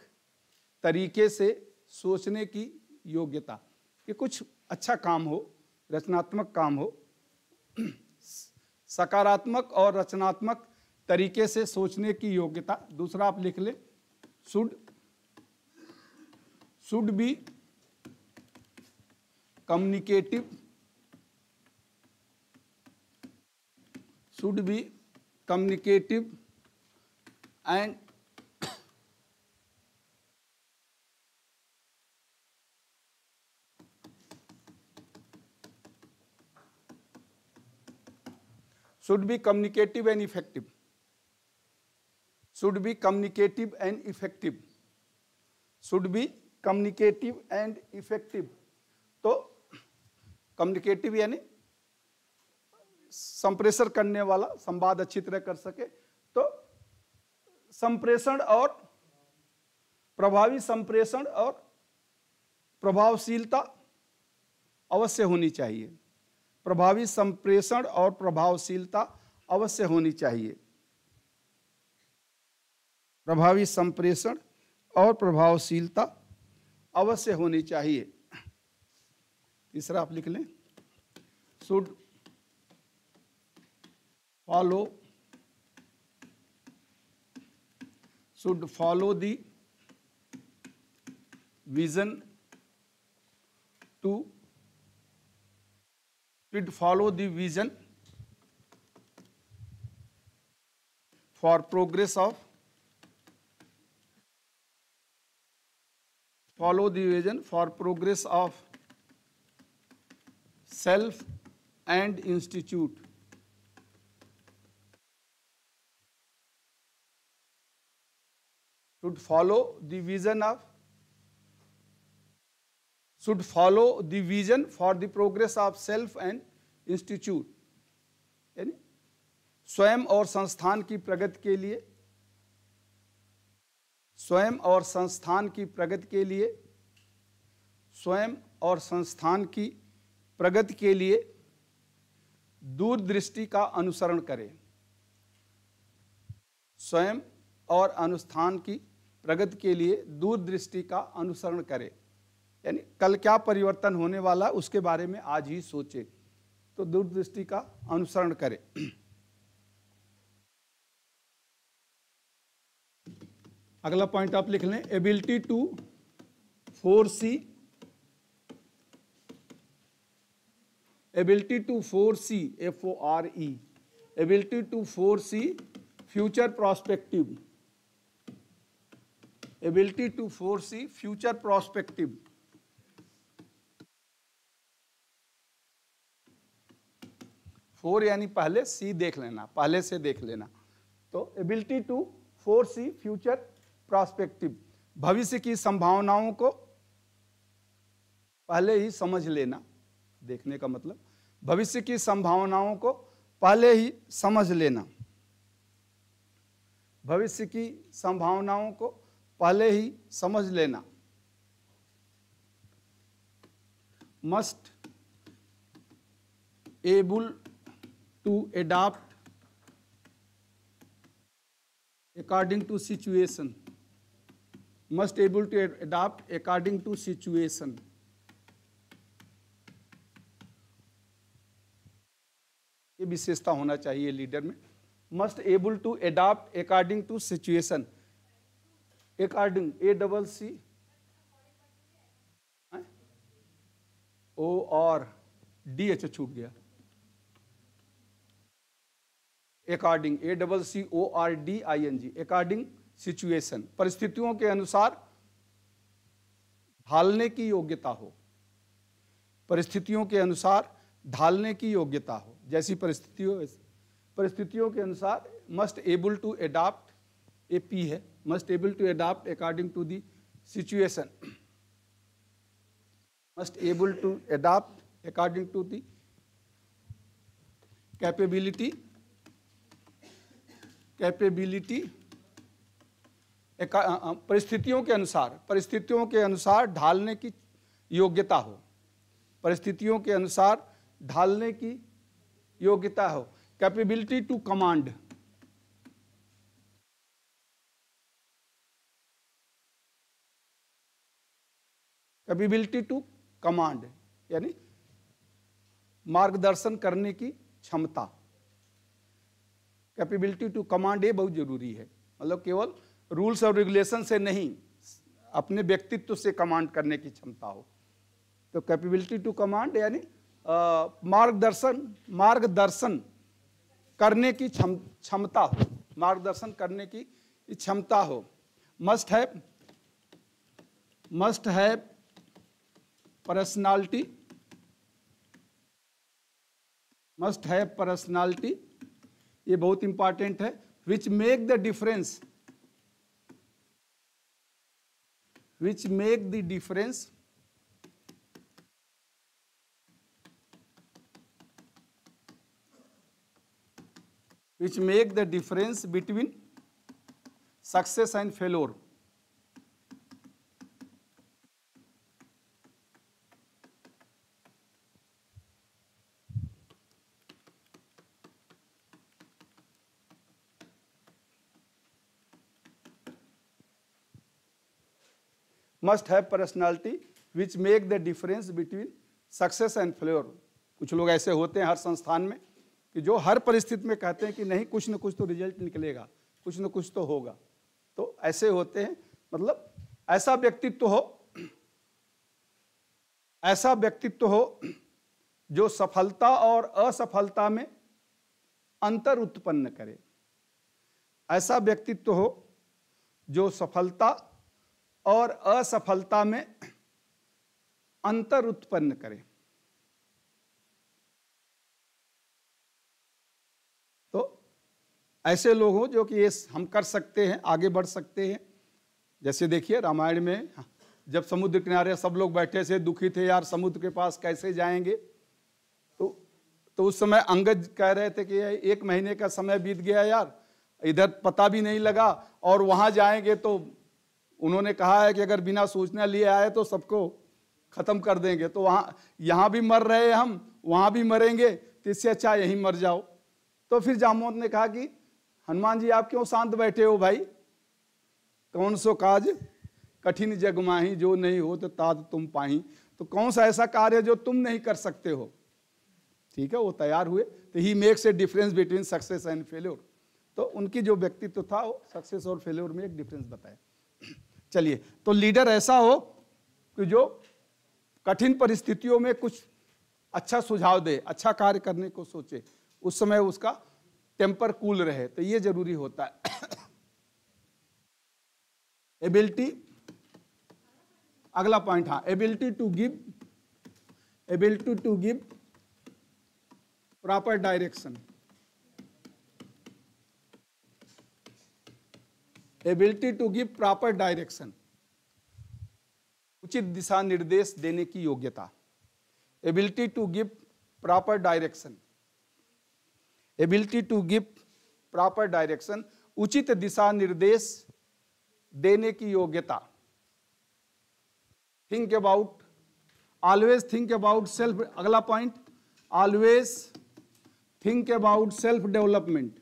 तरीके से सोचने की योग्यता, कि कुछ अच्छा काम हो, रचनात्मक काम हो, सकारात्मक और रचनात्मक तरीके से सोचने की योग्यता। दूसरा आप लिख लें, should be communicative, should be communicative and should be communicative and effective, should be communicative and effective, should be communicative and effective. तो कम्युनिकेटिव यानी संप्रेषण करने वाला, संवाद अच्छी तरह कर सके। तो संप्रेषण और प्रभावी संप्रेषण और प्रभावशीलता अवश्य होनी चाहिए। प्रभावी संप्रेषण और प्रभावशीलता अवश्य होनी चाहिए। प्रभावी संप्रेषण और प्रभावशीलता अवश्य होनी चाहिए। तीसरा आप लिख लें, should follow the vision for progress of self and institute। should follow the vision for the progress of self and institute, यानी स्वयं और संस्थान की प्रगति के लिए, स्वयं और संस्थान की प्रगति के लिए दूरदृष्टि का अनुसरण करें। स्वयं और अनुष्ठान की प्रगति के लिए दूरदृष्टि का अनुसरण करें, यानी कल क्या परिवर्तन होने वाला उसके बारे में आज ही सोचे, तो दूरदृष्टि का अनुसरण करें। अगला पॉइंट आप लिख लें, ability to foresee FORE, ability to foresee future perspective, fore यानी पहले, सी देख लेना, पहले से देख लेना। तो ability to foresee future prospective, भविष्य की संभावनाओं को पहले ही समझ लेना। देखने का मतलब भविष्य की संभावनाओं को पहले ही समझ लेना, भविष्य की संभावनाओं को पहले ही समझ लेना। Must able to adopt according to situation, must able to adopt according to situation. ये विशेषता होना चाहिए लीडर में, must able to adopt according to situation. According ACC O और D, अच्छा छूट गया, अकॉर्डिंग ACCORDING, अकॉर्डिंग सिचुएशन, परिस्थितियों के अनुसार ढालने की योग्यता हो, परिस्थितियों के अनुसार ढालने की योग्यता हो, जैसी परिस्थितियों के अनुसार। Must able to adopt, AP है, must able to adopt according to the situation, must able to adopt according to the capability, परिस्थितियों के अनुसार ढालने की योग्यता हो, परिस्थितियों के अनुसार ढालने की योग्यता हो। Capability to command, capability to command यानी मार्गदर्शन करने की क्षमता। कैपेबिलिटी टू कमांड ये बहुत जरूरी है, मतलब केवल रूल्स और रेगुलेशन से नहीं, अपने व्यक्तित्व से कमांड करने की क्षमता हो। तो कैपेबिलिटी टू कमांड यानी मार्गदर्शन करने की क्षमता हो, मार्गदर्शन करने की क्षमता हो। मस्ट हैव पर्सनालिटी, ये बहुत इंपॉर्टेंट है, which make the difference which make the difference between success and failure. Must have personality which make the difference between success and failure. कुछ लोग ऐसे होते हैं हर संस्थान में कि जो हर परिस्थिति में कहते हैं कि नहीं, कुछ न कुछ तो रिजल्ट निकलेगा, कुछ न कुछ तो होगा। तो ऐसे होते हैं, मतलब ऐसा व्यक्तित्व हो जो सफलता और असफलता में अंतर उत्पन्न करे। ऐसा व्यक्तित्व हो जो सफलता और असफलता में अंतर उत्पन्न करे। तो ऐसे लोग हो जो कि ये हम कर सकते हैं, आगे बढ़ सकते हैं। जैसे देखिए रामायण में जब समुद्र किनारे सब लोग बैठे थे, दुखी थे, यार समुद्र के पास कैसे जाएंगे, तो उस समय अंगद कह रहे थे कि 1 महीने का समय बीत गया यार, इधर पता भी नहीं लगा, और वहां जाएंगे तो उन्होंने कहा है कि अगर बिना सूचना लिए आए तो सबको खत्म कर देंगे, तो यहाँ भी मर रहे हम, वहां भी मरेंगे, तो इससे अच्छा यहीं मर जाओ। तो फिर जामवंत ने कहा कि हनुमान जी आप क्यों शांत बैठे हो भाई, कौन सो काज कठिन जग माही, जो नहीं हो तो तात तुम पाही। तो कौन सा ऐसा कार्य जो तुम नहीं कर सकते हो। ठीक है, वो तैयार हुए। तो he makes a difference between success and failure. तो उनकी जो व्यक्तित्व था वो सक्सेस और फेल्योर में एक डिफरेंस बताया। चलिए, तो लीडर ऐसा हो कि जो कठिन परिस्थितियों में कुछ अच्छा सुझाव दे, अच्छा कार्य करने को सोचे, उस समय उसका टेम्पर कूल रहे, तो ये जरूरी होता है। एबिलिटी, अगला पॉइंट, हाँ, ability to give proper direction. Ability to give proper direction, उचित दिशा निर्देश देने की योग्यता। Ability to give proper direction, ability to give proper direction, उचित दिशा निर्देश देने की योग्यता। Think about, always think about self, अगला point, always think about self development.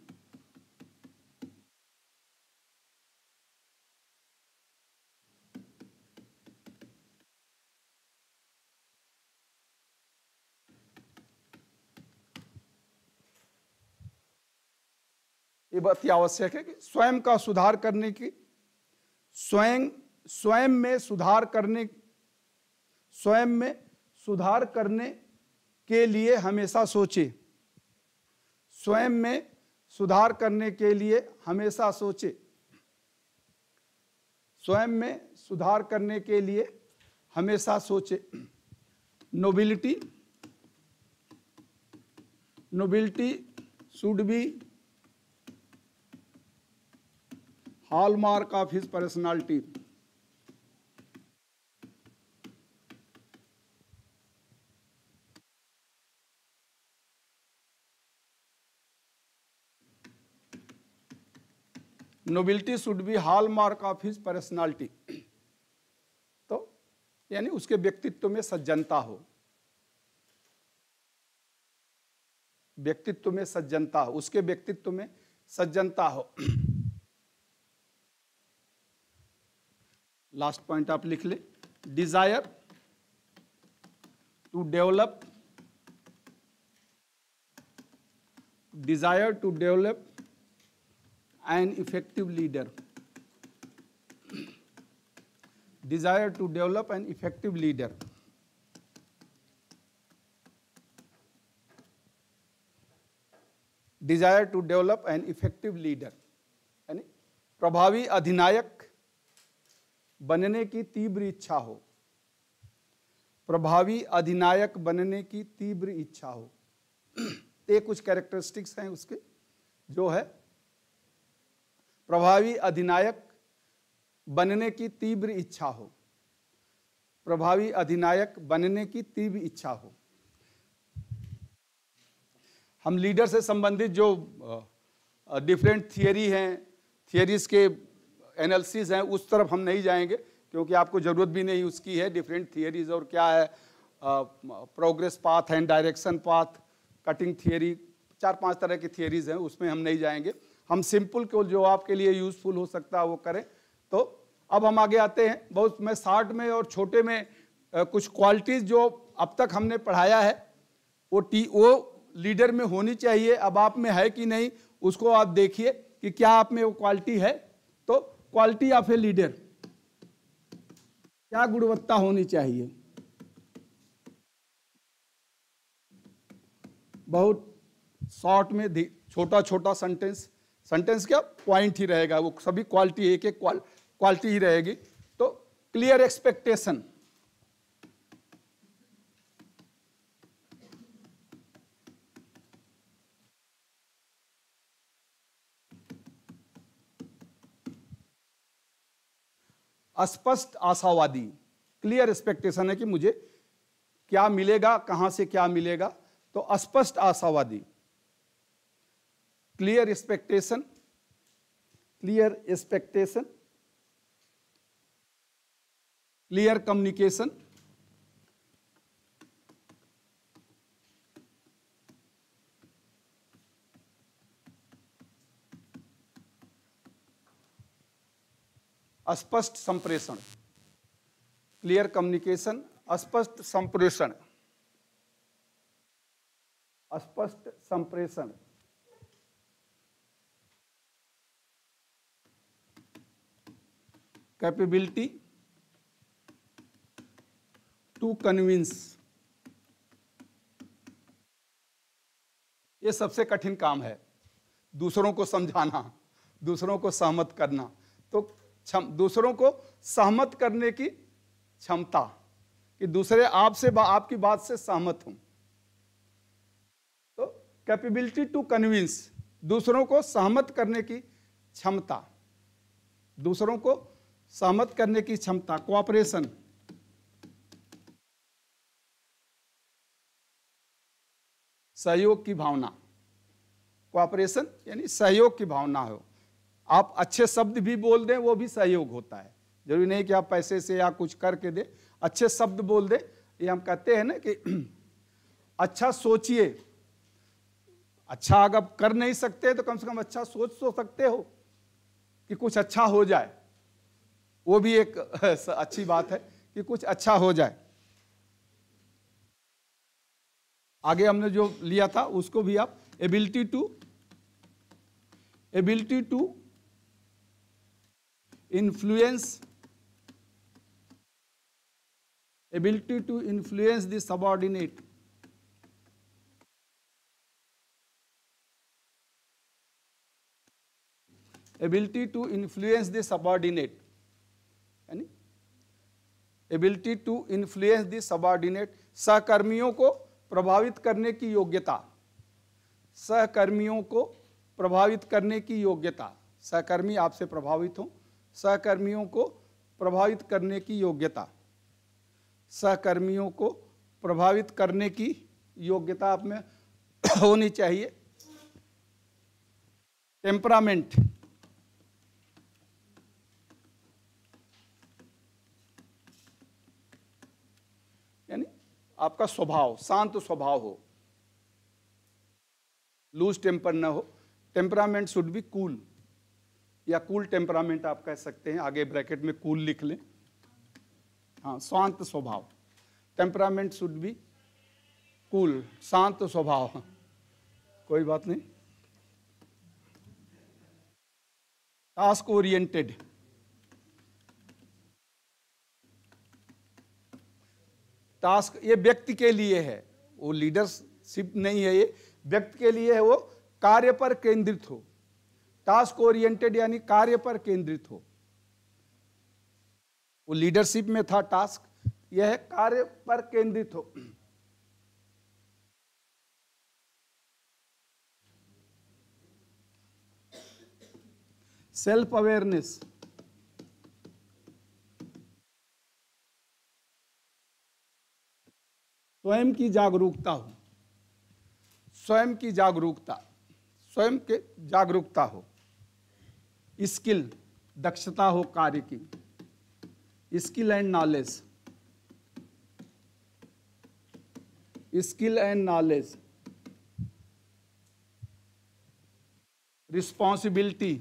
ये बात ही आवश्यक है कि स्वयं का सुधार करने की, स्वयं में सुधार करने के लिए हमेशा सोचे। स्वयं में सुधार करने के लिए हमेशा सोचे। स्वयं में सुधार करने के लिए हमेशा सोचे। Nobility should be hallmark of his personality. Nobility should be hallmark of his personality. तो यानी उसके व्यक्तित्व में सज्जनता हो, व्यक्तित्व में सज्जनता हो, उसके व्यक्तित्व में सज्जनता हो। लास्ट पॉइंट आप लिख ले, desire to develop an effective leader. Desire to develop an effective leader. Desire to develop an effective leader यानी प्रभावी अधिनायक बनने की तीव्र इच्छा हो। प्रभावी अधिनायक बनने की तीव्र इच्छा हो। ये कुछ कैरेक्टरिस्टिक्स हैं उसके, जो है प्रभावी अधिनायक बनने की तीव्र इच्छा हो। प्रभावी अधिनायक बनने की तीव्र इच्छा हो। हम लीडर से संबंधित जो डिफरेंट थियरी हैं, थियरीज के एनालिसिस हैं, उस तरफ हम नहीं जाएंगे क्योंकि आपको जरूरत भी नहीं उसकी है। डिफरेंट थियरीज और क्या है, progress path and direction path, cutting theory, 4-5 तरह की थियरीज हैं, उसमें हम नहीं जाएंगे। हम सिंपल को जो आपके लिए यूजफुल हो सकता है वो करें। तो अब हम आगे आते हैं। बहुत मैं शॉर्ट में और छोटे में कुछ क्वालिटीज जो अब तक हमने पढ़ाया है वो लीडर में होनी चाहिए। अब आप में है कि नहीं उसको आप देखिए कि क्या आप में वो क्वालिटी है। तो क्वालिटी ऑफ ए लीडर, क्या गुणवत्ता होनी चाहिए। बहुत शॉर्ट में छोटा छोटा सेंटेंस क्या पॉइंट ही रहेगा, वो सभी क्वालिटी एक एक क्वालिटी ही रहेगी। तो क्लियर एक्सपेक्टेशन, स्पष्ट आशावादी। क्लियर एक्सपेक्टेशन है कि मुझे क्या मिलेगा, कहां से क्या मिलेगा। तो स्पष्ट आशावादी, clear expectation, clear expectation, clear communication, स्पष्ट संप्रेषण, क्लियर कम्युनिकेशन, स्पष्ट संप्रेषण, स्पष्ट संप्रेषण, कैपेबिलिटी टू कन्विंस। ये सबसे कठिन काम है, दूसरों को समझाना, दूसरों को सहमत करना। तो दूसरों को सहमत करने की क्षमता कि दूसरे आपकी बात से सहमत हों। तो कैपेबिलिटी टू कन्विंस, दूसरों को सहमत करने की क्षमता, दूसरों को सहमत करने की क्षमता। कोऑपरेशन, सहयोग की भावना। कोऑपरेशन यानी सहयोग की भावना हो। आप अच्छे शब्द भी बोल दें वो भी सहयोग होता है। जरूरी नहीं कि आप पैसे से या कुछ करके दे, अच्छे शब्द बोल दे। ये हम कहते हैं ना कि अच्छा सोचिए। अच्छा अगर कर नहीं सकते तो कम से कम अच्छा सोच तो सकते हो कि कुछ अच्छा हो जाए। वो भी एक अच्छी बात है कि कुछ अच्छा हो जाए। आगे हमने जो लिया था उसको भी आप ability to influence, ability to influence the subordinate, ability to influence the subordinate, यानी ability to influence the subordinate, सहकर्मियों को प्रभावित करने की योग्यता, सहकर्मियों को प्रभावित करने की योग्यता। सहकर्मी आपसे प्रभावित हों, सहकर्मियों को प्रभावित करने की योग्यता, सहकर्मियों को प्रभावित करने की योग्यता आप में होनी चाहिए। टेम्परामेंट, यानी आपका स्वभाव शांत स्वभाव हो, लूज टेम्पर ना हो। टेम्परामेंट शुड बी कूल, या कूल टेम्परामेंट आप कह सकते हैं, आगे ब्रैकेट में कूल लिख लें। हाँ, शांत स्वभाव, टेम्परामेंट शुड बी कूल, शांत स्वभाव। कोई बात नहीं। टास्क ओरिएंटेड, टास्क ये व्यक्ति के लिए है, वो लीडरशिप नहीं है, ये व्यक्ति के लिए है। वो कार्य पर केंद्रित हो। टास्क ओरिएंटेड यानी कार्य पर केंद्रित हो। वो लीडरशिप में था टास्क, यह है कार्य पर केंद्रित हो। सेल्फ अवेयरनेस, स्वयं की जागरूकता हो, स्वयं की जागरूकता, स्वयं के जागरूकता हो। स्किल, दक्षता हो कार्य की, skill and knowledge, skill and knowledge. Responsibility,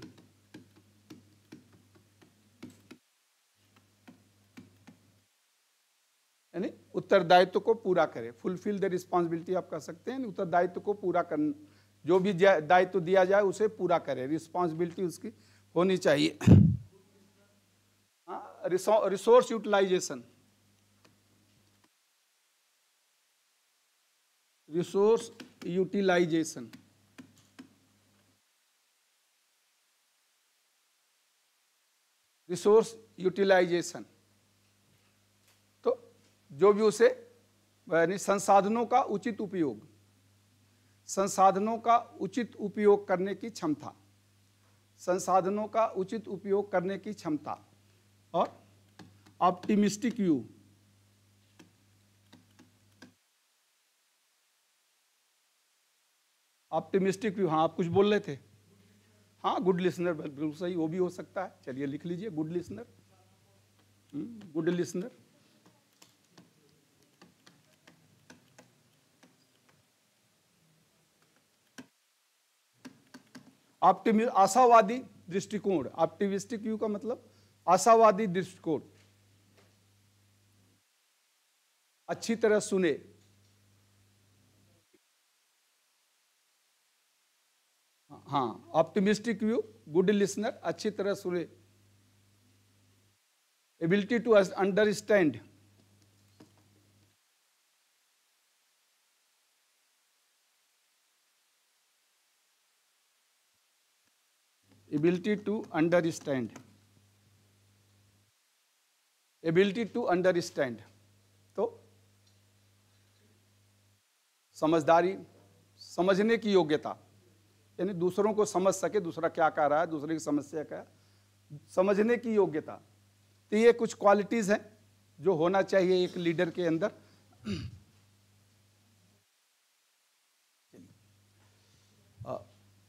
यानी उत्तरदायित्व को पूरा करे। फुलफिल द रिस्पॉन्सिबिलिटी आप कह सकते हैं, उत्तरदायित्व को पूरा करना, जो भी दायित्व दिया जाए उसे पूरा करे, रिस्पॉन्सिबिलिटी उसकी होनी चाहिए। Resource utilization, resource utilization, resource utilization, तो जो भी उसे यानी संसाधनों का उचित उपयोग, संसाधनों का उचित उपयोग करने की क्षमता, संसाधनों का उचित उपयोग करने की क्षमता। और ऑप्टिमिस्टिक व्यू, ऑप्टिमिस्टिक व्यू, हाँ आप कुछ बोल रहे थे। हाँ गुड लिसनर, बिल्कुल सही, वो भी हो सकता है। चलिए लिख लीजिए गुड लिसनर, गुड लिसनर। आशावादी दृष्टिकोण, ऑप्टिमिस्टिक व्यू का मतलब आशावादी दृष्टिकोण। अच्छी तरह सुने, हाँ ऑप्टिमिस्टिक व्यू, गुड लिसनर, अच्छी तरह सुने। Ability to understand, ability to understand, ability to understand, तो समझदारी, समझने की योग्यता, यानी दूसरों को समझ सके, दूसरा क्या कह रहा है, दूसरे की समस्या क्या है, समझने की योग्यता। तो ये कुछ क्वालिटीज हैं जो होना चाहिए एक लीडर के अंदर।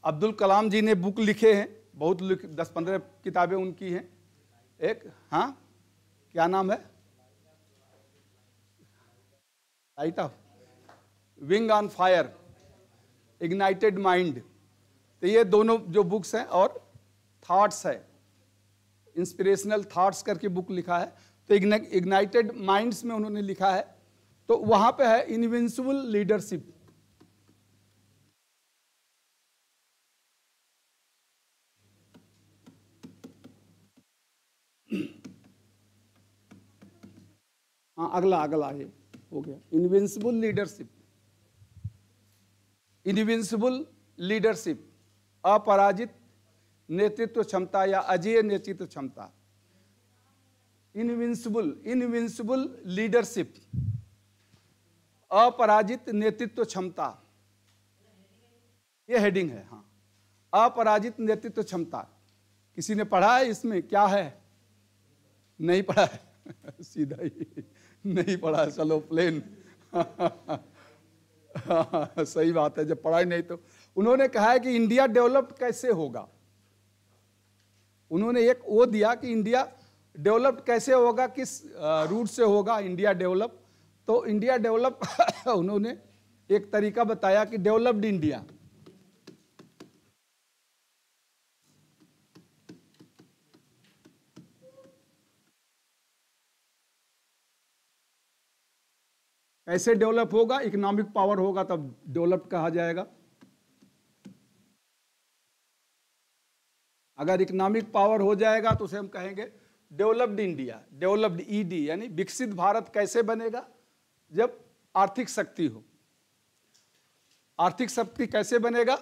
अब्दुल कलाम जी ने बुक लिखे हैं, बहुत 10-15 किताबें उनकी हैं। एक, हाँ क्या नाम है, light of, wing on fire, ignited mind. तो ये दोनों जो बुक्स हैं, और थॉट्स है, इंस्पिरेशनल थॉट्स करके बुक लिखा है। तो इग्नाइटेड माइंड्स में उन्होंने लिखा है, तो वहां पे है इनविंसिबल लीडरशिप। हाँ अगला अगला ये हो गया, इनविंसिबल लीडरशिप, इनविंसिबल लीडरशिप, अपराजित नेतृत्व क्षमता या अजेय नेतृत्व क्षमता। इनविंसिबल, इनविंसिबल लीडरशिप, अपराजित नेतृत्व क्षमता, ये हेडिंग है। हाँ, अपराजित नेतृत्व क्षमता। किसी ने पढ़ा है इसमें क्या है? नहीं पढ़ा है सीधा ही नहीं पढ़ा, चलो प्लेन सही बात है, जब पढ़ा ही नहीं तो। उन्होंने कहा है कि इंडिया डेवलप्ड कैसे होगा, उन्होंने एक वो दिया कि इंडिया डेवलप्ड कैसे होगा, किस रूट से होगा इंडिया डेवलप। तो इंडिया डेवलप उन्होंने एक तरीका बताया कि डेवलप्ड इंडिया, कैसे डेवलप होगा, इकोनॉमिक पावर होगा तब डेवलप्ड कहा जाएगा। अगर इकोनॉमिक पावर हो जाएगा तो उसे हम कहेंगे डेवलप्ड इंडिया, डेवलप्ड ईडी, यानी विकसित भारत कैसे बनेगा, जब आर्थिक शक्ति हो। आर्थिक शक्ति कैसे बनेगा,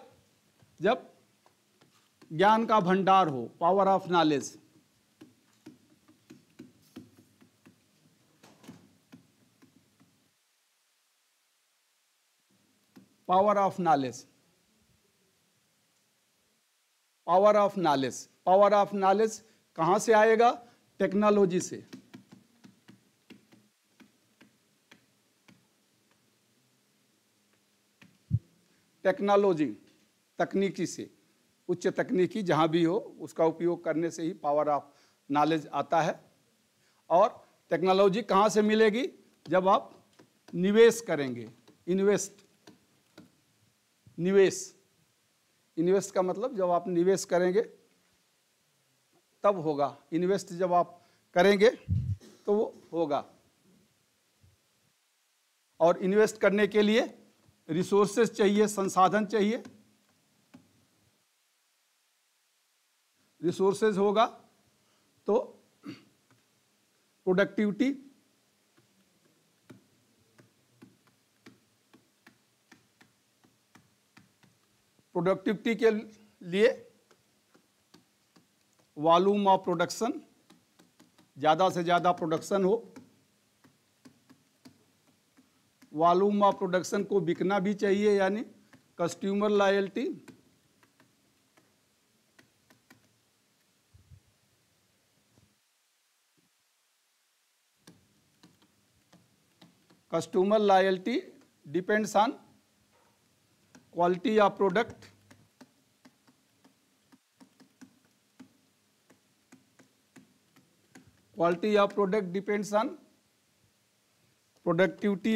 जब ज्ञान का भंडार हो, power of knowledge. Power of knowledge, power of knowledge, power of knowledge कहां से आएगा? टेक्नोलॉजी से। टेक्नोलॉजी, तकनीकी से, उच्च तकनीकी जहाँ भी हो उसका उपयोग करने से ही पावर ऑफ नॉलेज आता है। और टेक्नोलॉजी कहाँ से मिलेगी? जब आप निवेश करेंगे, इन्वेस्ट का मतलब जब आप निवेश करेंगे तब होगा। इन्वेस्ट जब आप करेंगे तो वो होगा। और इन्वेस्ट करने के लिए रिसोर्सेज चाहिए, संसाधन चाहिए। रिसोर्सेज होगा तो प्रोडक्टिविटी, के लिए वॉल्यूम ऑफ प्रोडक्शन, ज़्यादा से ज़्यादा प्रोडक्शन हो। वॉल्यूम ऑफ प्रोडक्शन को बिकना भी चाहिए, यानी customer loyalty. Customer loyalty depends on quality of product, quality of product depends on productivity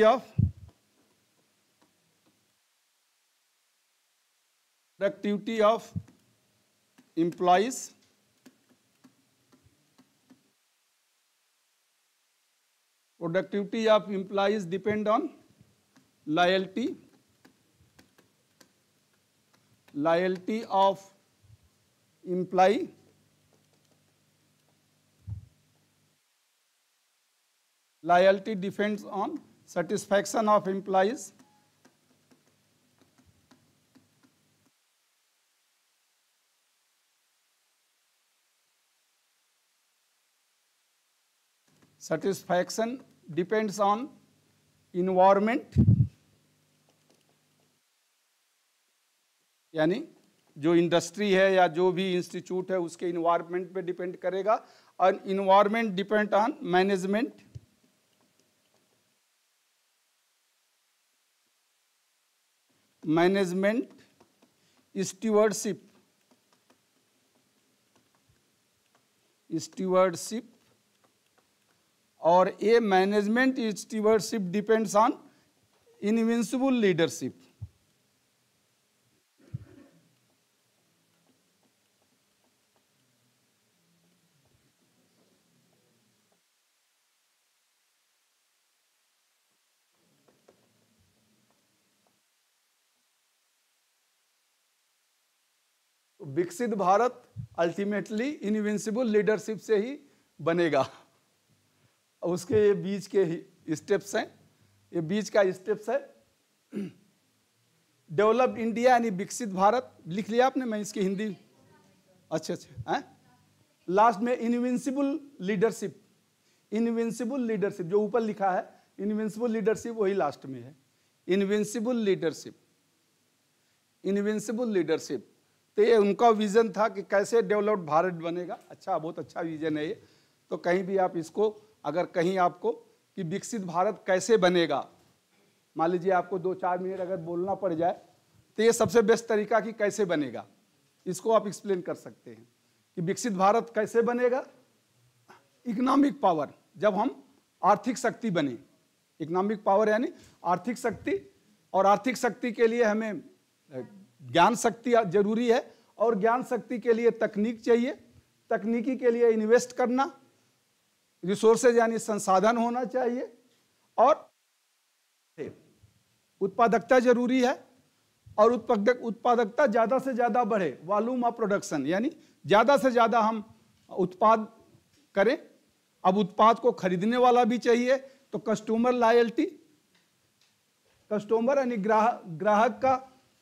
of employees, productivity of employees depend on loyalty of employee, loyalty depends on satisfaction of employees, satisfaction depends on environment, यानी जो industry है या जो भी institute है उसके environment पे depend करेगा। और environment depend on management, stewardship, और ये management stewardship depends on invincible leadership. विकसित भारत अल्टीमेटली इनविंसिबल लीडरशिप से ही बनेगा। उसके ये बीच के स्टेप्स हैं, ये बीच का स्टेप्स है। डेवलप्ड इंडिया यानी विकसित भारत लिख लिया आपने, मैं इसकी हिंदी। अच्छा हैं। लास्ट में इनविंसिबल लीडरशिप, जो ऊपर लिखा है इनविंसिबल लीडरशिप वही लास्ट में है। इनविंसिबल लीडरशिप तो ये उनका विजन था कि कैसे डेवलप्ड भारत बनेगा। अच्छा, बहुत अच्छा विजन है ये। तो कहीं भी आप इसको, अगर कहीं आपको कि विकसित भारत कैसे बनेगा, मान लीजिए आपको 2-4 मिनट अगर बोलना पड़ जाए तो ये सबसे बेस्ट तरीका कि कैसे बनेगा, इसको आप एक्सप्लेन कर सकते हैं कि विकसित भारत कैसे बनेगा। इकोनॉमिक पावर, जब हम आर्थिक शक्ति बने। इकोनॉमिक पावर यानी आर्थिक शक्ति, और आर्थिक शक्ति के लिए हमें ज्ञान शक्ति जरूरी है, और ज्ञान शक्ति के लिए तकनीक चाहिए, तकनीकी के लिए इन्वेस्ट करना, रिसोर्सेज यानी संसाधन होना चाहिए, और उत्पादकता जरूरी है। और उत्पादकता ज़्यादा से ज़्यादा बढ़े, वॉल्यूम ऑफ प्रोडक्शन यानी ज़्यादा से ज़्यादा हम उत्पाद करें। अब उत्पाद को खरीदने वाला भी चाहिए, तो कस्टमर लॉयल्टी, कस्टमर यानी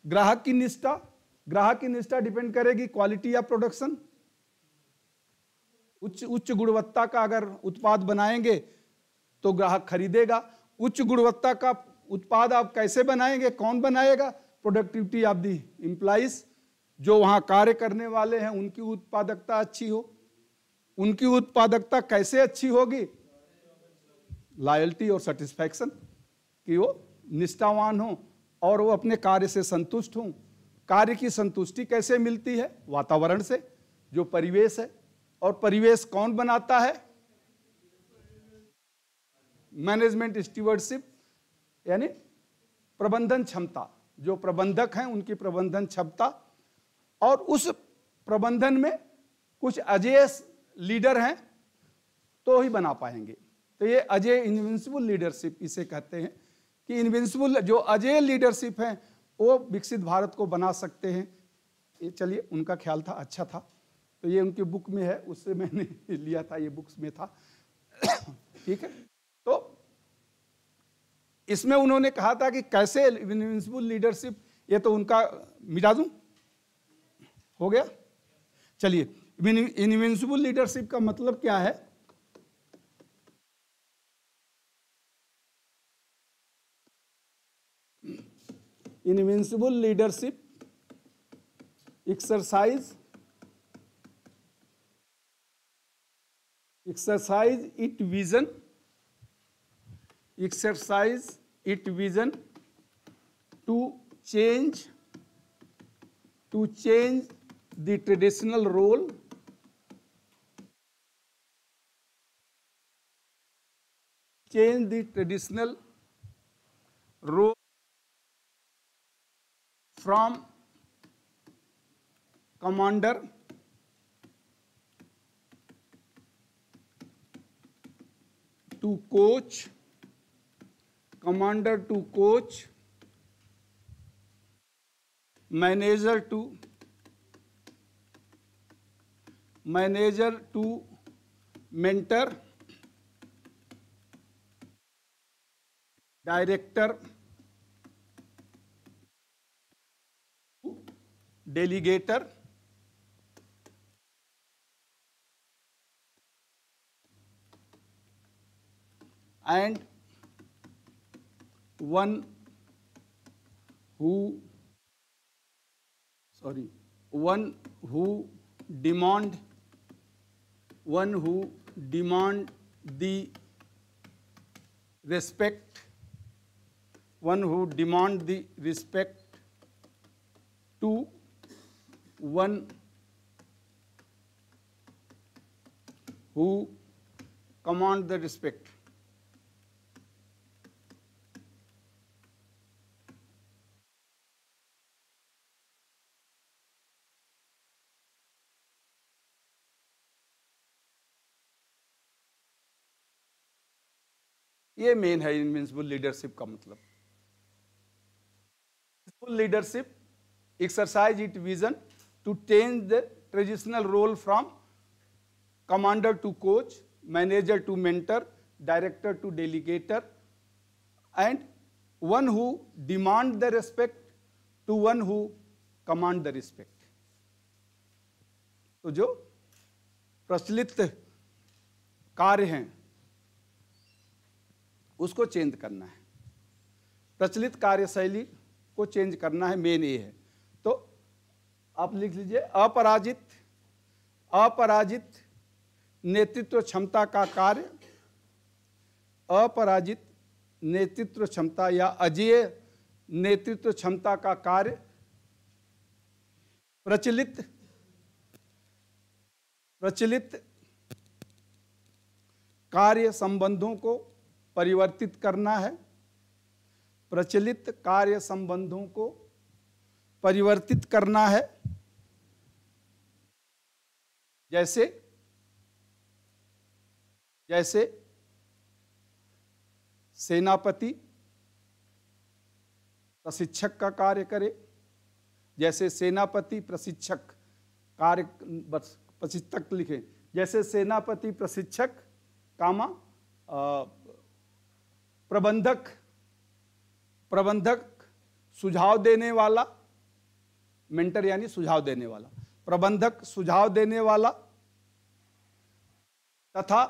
ग्राहक की निष्ठा डिपेंड करेगी क्वालिटी ऑफ प्रोडक्शन। उच्च गुणवत्ता का अगर उत्पाद बनाएंगे तो ग्राहक खरीदेगा। उच्च गुणवत्ता का उत्पाद आप कैसे बनाएंगे, कौन बनाएगा? प्रोडक्टिविटी ऑफ दी एम्प्लॉइज, जो वहां कार्य करने वाले हैं उनकी उत्पादकता अच्छी हो। उनकी उत्पादकता कैसे अच्छी होगी? लॉयल्टी और सेटिस्फैक्शन, कि वो निष्ठावान हो, और वो अपने कार्य से संतुष्ट हों। कार्य की संतुष्टि कैसे मिलती है? वातावरण से, जो परिवेश है। और परिवेश कौन बनाता है? मैनेजमेंट स्टीवर्डशिप, यानी प्रबंधन क्षमता, जो प्रबंधक हैं उनकी प्रबंधन क्षमता। और उस प्रबंधन में कुछ अजेय लीडर हैं तो ही बना पाएंगे। तो ये अजेय इनविंसिबल लीडरशिप इसे कहते हैं कि इनविंसिबल जो अजेय लीडरशिप है वो विकसित भारत को बना सकते हैं। ये चलिए, उनका ख्याल था, अच्छा था। तो ये उनकी बुक में है, उससे मैंने लिया था, ये बुक्स में था। ठीक है, तो इसमें उन्होंने कहा था कि कैसे इनविंसिबल लीडरशिप, ये तो उनका मिटा दूं, हो गया। चलिए, इनविंसिबल लीडरशिप का मतलब क्या है? Invincible leadership exercise its vision, exercise its vision to change the traditional role, change the traditional role from commander to coach, commander to coach, manager to mentor, director to delegator, and one who demand the respect, to one who command the respect. ये main है invincible leadership का मतलब। Leadership exercise its vision to change the traditional role from commander to coach, manager to mentor, director to delegator, and one who demand the respect to one who command the respect. तो जो प्रचलित कार्य हैं उसको change करना है, प्रचलित कार्यशैली को चेंज करना है, मेन ये है। तो आप लिख लीजिए, अपराजित नेतृत्व क्षमता का कार्य, अपराजित नेतृत्व क्षमता या अजेय नेतृत्व क्षमता का कार्य प्रचलित कार्य संबंधों को परिवर्तित करना है, प्रचलित कार्य संबंधों को परिवर्तित करना है। जैसे सेनापति प्रशिक्षक का कार्य करे, जैसे सेनापति प्रशिक्षक कार्य, बस प्रशिक्षक लिखें, जैसे सेनापति प्रशिक्षक कामा प्रबंधक सुझाव देने वाला, मेंटर यानी सुझाव देने वाला, प्रबंधक सुझाव देने वाला तथा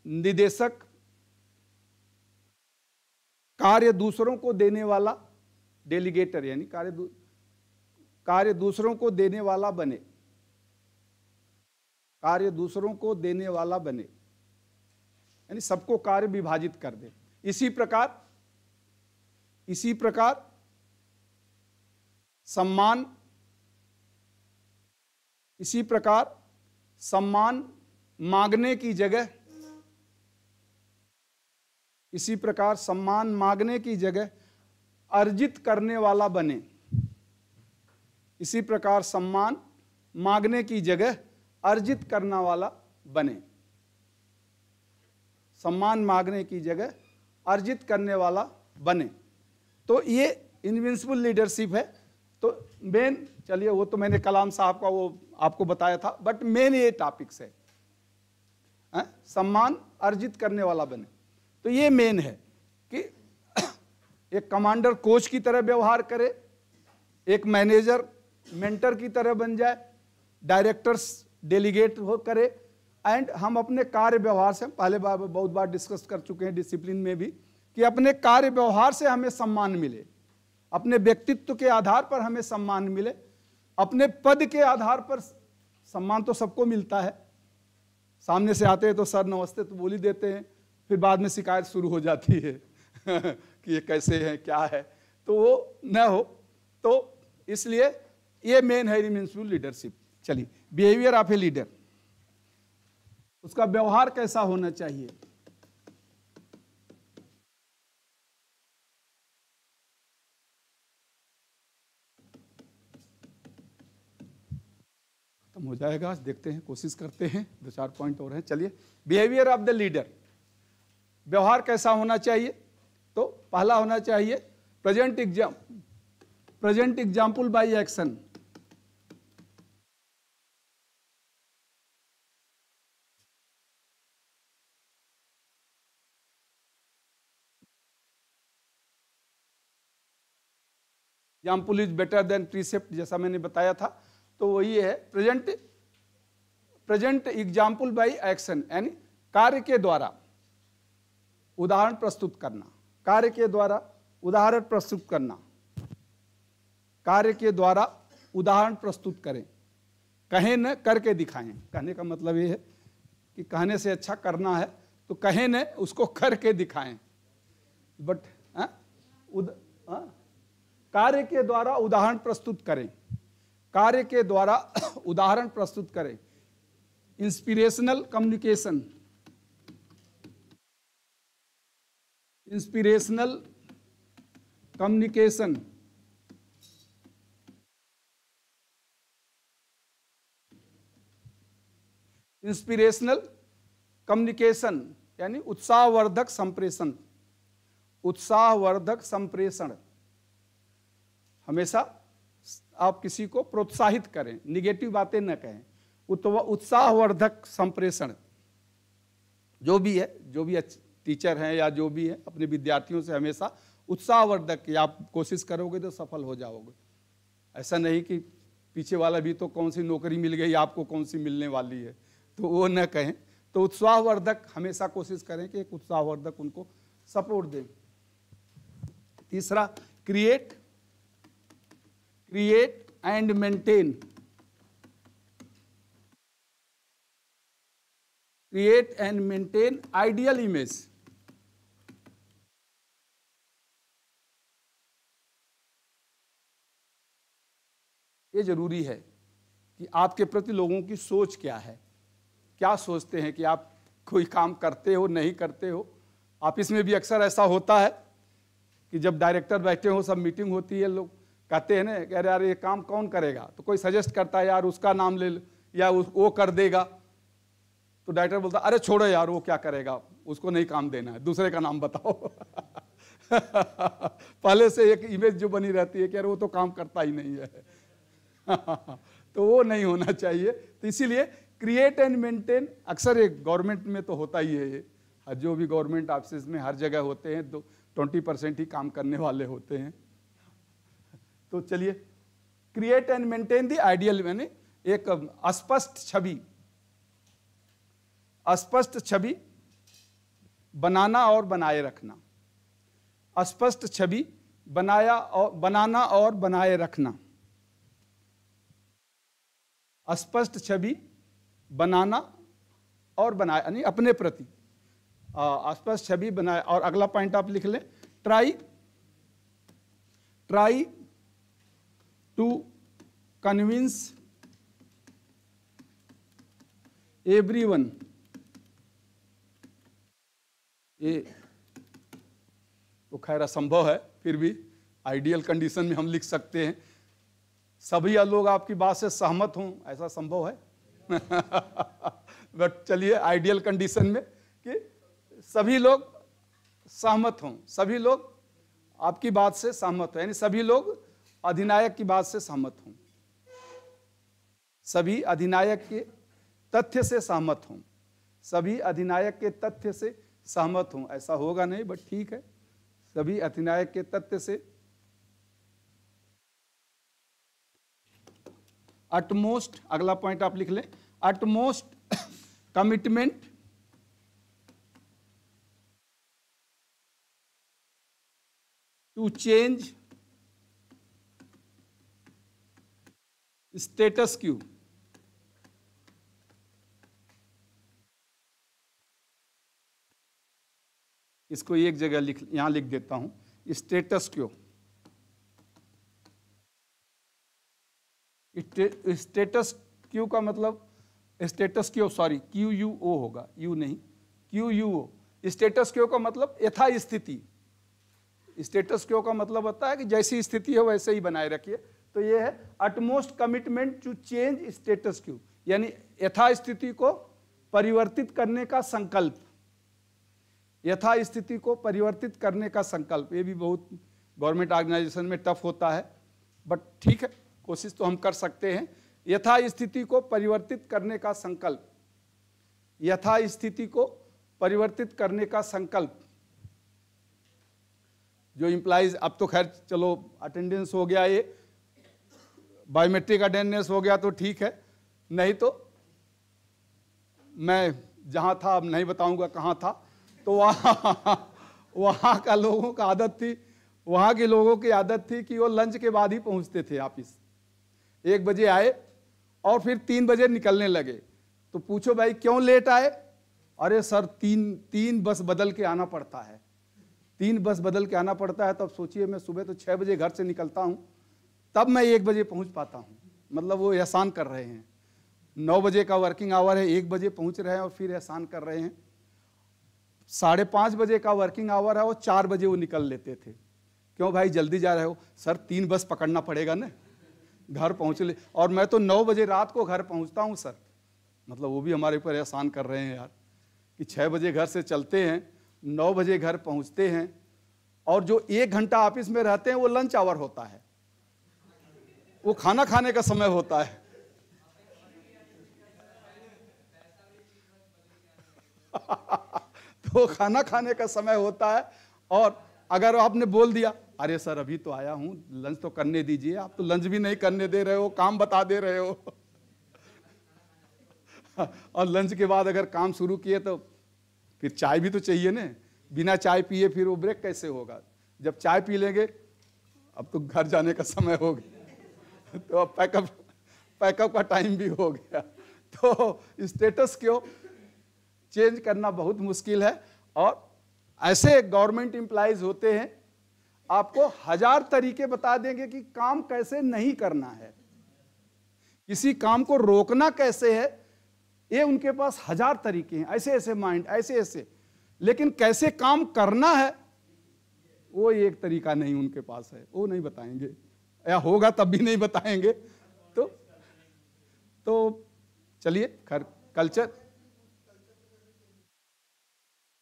निदेशक कार्य दूसरों को देने वाला, डेलीगेटर यानी कार्य दूसरों को देने वाला बने, कार्य दूसरों को देने वाला बने। यानी सबको कार्य विभाजित कर दे। इसी प्रकार सम्मान मांगने की जगह अर्जित करने वाला बने। इसी प्रकार सम्मान मांगने की जगह अर्जित करने वाला बने। सम्मान मांगने की जगह अर्जित करने वाला बने। तो ये इनविंसिबल लीडरशिप है। तो मेन, चलिए वो तो मैंने कलाम साहब का वो आपको बताया था, बट मेन ये टॉपिक्स है, सम्मान अर्जित करने वाला बने। तो ये मेन है कि एक कमांडर कोच की तरह व्यवहार करे, एक मैनेजर मेंटर की तरह बन जाए, डायरेक्टर्स डेलीगेट हो करे, एंड हम अपने कार्य व्यवहार से, पहले बहुत बार डिस्कस कर चुके हैं डिसिप्लिन में भी, कि अपने कार्य व्यवहार से हमें सम्मान मिले, अपने व्यक्तित्व के आधार पर हमें सम्मान मिले। अपने पद के आधार पर सम्मान तो सबको मिलता है, सामने से आते हैं तो सर नमस्ते तो बोल ही देते हैं, फिर बाद में शिकायत शुरू हो जाती है कि ये कैसे है क्या है, तो वो न हो। तो इसलिए ये मेन है इनविंसिबल लीडरशिप। चलिए, बिहेवियर ऑफ ए लीडर, उसका व्यवहार कैसा होना चाहिए। खत्म हो जाएगा, आज देखते हैं, कोशिश करते हैं, 2-4 पॉइंट और हैं। चलिए, बिहेवियर ऑफ द लीडर, व्यवहार कैसा होना चाहिए। तो पहला होना चाहिए present example by action. Example is better than precept, जैसा मैंने बताया था। तो वही है प्रेजेंट एग्जाम्पल बाय एक्शन, यानी कार्य के द्वारा उदाहरण प्रस्तुत करना। कार्य के द्वारा उदाहरण प्रस्तुत करना, कार्य के द्वारा उदाहरण प्रस्तुत करें। कहें न करके दिखाएं। कहने का मतलब ये है कि कहने से अच्छा करना है, तो कहें न, उसको करके दिखाएं। बट कार्य के द्वारा उदाहरण प्रस्तुत करें, कार्य के द्वारा उदाहरण प्रस्तुत करें। Inspirational communication, inspirational communication, inspirational communication यानी उत्साहवर्धक संप्रेषण। उत्साहवर्धक संप्रेषण, हमेशा आप किसी को प्रोत्साहित करें, निगेटिव बातें न कहें। उत्साहवर्धक संप्रेषण, जो भी टीचर हैं या जो भी है, अपने विद्यार्थियों से हमेशा उत्साहवर्धक, कि आप कोशिश करोगे तो सफल हो जाओगे। ऐसा नहीं कि पीछे वाला भी तो कौन सी नौकरी मिल गई, आपको कौन सी मिलने वाली है, तो वो न कहें। तो उत्साहवर्धक हमेशा कोशिश करें कि एक उत्साहवर्धक उनको सपोर्ट दें। तीसरा, create and maintain, create and maintain ideal image. ये जरूरी है कि आपके प्रति लोगों की सोच क्या है, क्या सोचते हैं, कि आप कोई काम करते हो नहीं करते हो। ऑफिस में भी अक्सर ऐसा होता है कि जब डायरेक्टर बैठे हो, सब मीटिंग होती है, लोग कहते हैं ना, कह रहे यार ये काम कौन करेगा, तो कोई सजेस्ट करता है यार उसका नाम ले लो, या वो कर देगा। तो डायरेक्टर बोलता अरे छोड़ो यार, वो क्या करेगा, उसको नहीं काम देना है, दूसरे का नाम बताओ। पहले से एक इमेज जो बनी रहती है कि यार वो तो काम करता ही नहीं है। तो वो नहीं होना चाहिए। तो इसीलिए क्रिएट एंड मेंटेन, अक्सर एक गवर्नमेंट में तो होता ही है ये, जो भी गवर्नमेंट ऑफिस में हर जगह होते हैं, 20% ही काम करने वाले होते हैं। तो चलिए, create and maintain the ideal, यानी एक अस्पष्ट छवि बनाना और बनाए रखना। अस्पष्ट छवि बनाना और बनाए रखना। अस्पष्ट छवि बनाना और बनाए, यानी अपने प्रति आसपास छवि बनाए। और अगला पॉइंट आप लिख लें, ट्राई टू कन्विंस एवरीवन। ये तो खैर असंभव है, फिर भी आइडियल कंडीशन में हम लिख सकते हैं सभी लोग आपकी बात से सहमत हों, ऐसा संभव है? बट चलिए आइडियल कंडीशन में कि सभी लोग सहमत हों, सभी लोग आपकी बात से सहमत हो, यानी सभी लोग अधिनायक की बात से सहमत हों, सभी अधिनायक के तथ्य से सहमत हों, सभी अधिनायक के तथ्य से सहमत हों। ऐसा होगा नहीं, बट ठीक है, सभी अधिनायक के तथ्य से। अटमोस्ट, अगला पॉइंट आप लिख लें, utmost commitment to change status quo. इसको एक जगह यहां लिख देता हूं, स्टेटस क्यू। स्टेटस क्यू का मतलब स्टेटस क्यू, सॉरी QUO होगा, यू नहीं, QUO। स्टेटस क्यू का मतलब यथास्थिति। स्टेटस क्यू का मतलब होता है कि जैसी स्थिति है वैसे ही बनाए रखिए। तो ये है utmost commitment to change status quo, यानी यथास्थिति को परिवर्तित करने का संकल्प। यथास्थिति को परिवर्तित करने का संकल्प, ये भी बहुत गवर्नमेंट ऑर्गेनाइजेशन में टफ होता है, बट ठीक है, कोशिश तो हम कर सकते हैं। यथास्थिति को परिवर्तित करने का संकल्प, यथास्थिति को परिवर्तित करने का संकल्प। जो इंप्लाइज, अब तो खैर चलो अटेंडेंस हो गया, ये बायोमेट्रिक अटेंडेंस हो गया तो ठीक है, नहीं तो मैं जहां था, अब नहीं बताऊंगा कहां था, तो वहां का लोगों का आदत थी, वहां के लोगों की आदत थी कि वो लंच के बाद ही पहुंचते थे ऑफिस। 1 बजे आए और फिर 3 बजे निकलने लगे। तो पूछो भाई क्यों लेट आए? अरे सर तीन बस बदल के आना पड़ता है, 3 बस बदल के आना पड़ता है। तब सोचिए मैं सुबह तो 6 बजे घर से निकलता हूं, तब मैं 1 बजे पहुंच पाता हूं। मतलब वो एहसान कर रहे हैं, 9 बजे का वर्किंग आवर है, 1 बजे पहुंच रहे हैं और फिर एहसान कर रहे हैं। 5:30 बजे का वर्किंग आवर है, वो 4 बजे वो निकल लेते थे। क्यों भाई जल्दी जा रहे हो? सर 3 बस पकड़ना पड़ेगा ना, घर पहुंच ले। और मैं तो 9 बजे रात को घर पहुंचता हूं सर। मतलब वो भी हमारे ऊपर एहसान कर रहे हैं यार, कि 6 बजे घर से चलते हैं, 9 बजे घर पहुंचते हैं, और जो 1 घंटा ऑफिस में रहते हैं वो लंच आवर होता है, वो खाना खाने का समय होता है। तो खाना खाने का समय होता है, और अगर आपने बोल दिया अरे सर अभी तो आया हूं, लंच तो करने दीजिए, आप तो लंच भी नहीं करने दे रहे हो, काम बता दे रहे हो। और लंच के बाद अगर काम शुरू किए तो फिर चाय भी तो चाहिए ना, बिना चाय पिए फिर वो ब्रेक कैसे होगा? जब चाय पी लेंगे, अब तो घर जाने का समय हो गया, तो अब पैकअप का टाइम भी हो गया। तो स्टेटस क्यों चेंज करना बहुत मुश्किल है। और ऐसे गवर्नमेंट एम्प्लॉइज होते हैं, आपको 1000 तरीके बता देंगे कि काम कैसे नहीं करना है, किसी काम को रोकना कैसे है, ये उनके पास 1000 तरीके हैं, ऐसे ऐसे माइंड, ऐसे ऐसे। लेकिन कैसे काम करना है वो एक तरीका नहीं उनके पास है, वो नहीं बताएंगे, या होगा तब भी नहीं बताएंगे। तो चलिए खैर कल्चर,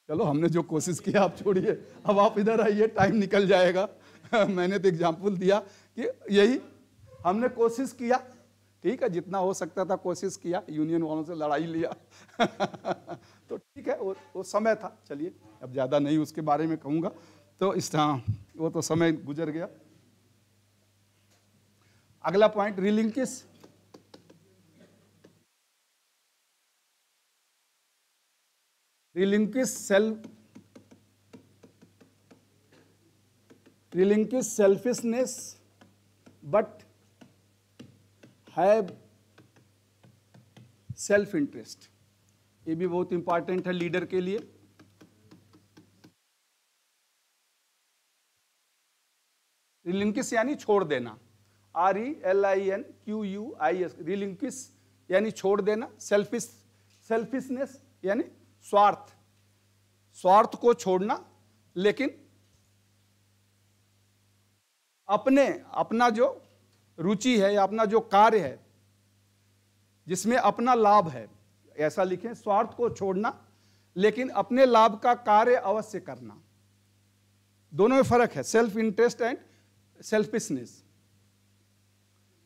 चलो हमने जो कोशिश किया आप छोड़िए, अब आप इधर आइए, टाइम निकल जाएगा। मैंने तो एग्जाम्पल दिया कि यही हमने कोशिश किया, ठीक है, जितना हो सकता था कोशिश किया, यूनियन वालों से लड़ाई लिया। तो ठीक है, वो समय था। चलिए अब ज़्यादा नहीं उसके बारे में कहूँगा, तो वो तो समय गुजर गया। अगला point, relinquish selfishness but have self interest. ये भी बहुत इंपॉर्टेंट है लीडर के लिए। रिलिंक्विश यानी छोड़ देना, RELINQUIS, रिलिंक्विश यानी छोड़ देना। सेल्फिशनेस यानी स्वार्थ को छोड़ना, लेकिन अपना जो रुचि है या अपना जो कार्य है जिसमें अपना लाभ है, ऐसा लिखें, स्वार्थ को छोड़ना लेकिन अपने लाभ का कार्य अवश्य करना। दोनों में फर्क है, self interest and selfishness.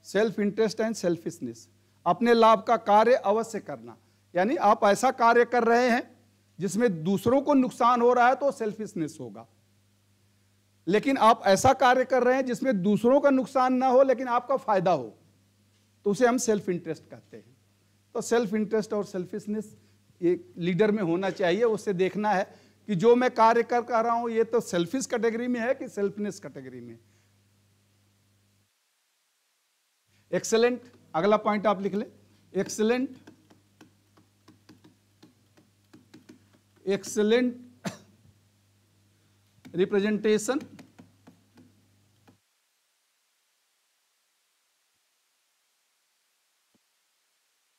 Self interest and selfishness, अपने लाभ का कार्य अवश्य करना, यानी आप ऐसा कार्य कर रहे हैं जिसमें दूसरों को नुकसान हो रहा है तो सेल्फिशनेस होगा, लेकिन आप ऐसा कार्य कर रहे हैं जिसमें दूसरों का नुकसान ना हो लेकिन आपका फायदा हो, तो उसे हम सेल्फ इंटरेस्ट कहते हैं। तो सेल्फ इंटरेस्ट और सेल्फिशनेस एक लीडर में होना चाहिए। उससे देखना है कि जो मैं कार्य कर रहा हूं ये तो सेल्फिश कैटेगरी में है कि सेल्फनेस कैटेगरी में। एक्सेलेंट, अगला पॉइंट आप लिख लें, एक्सेलेंट रिप्रेजेंटेशन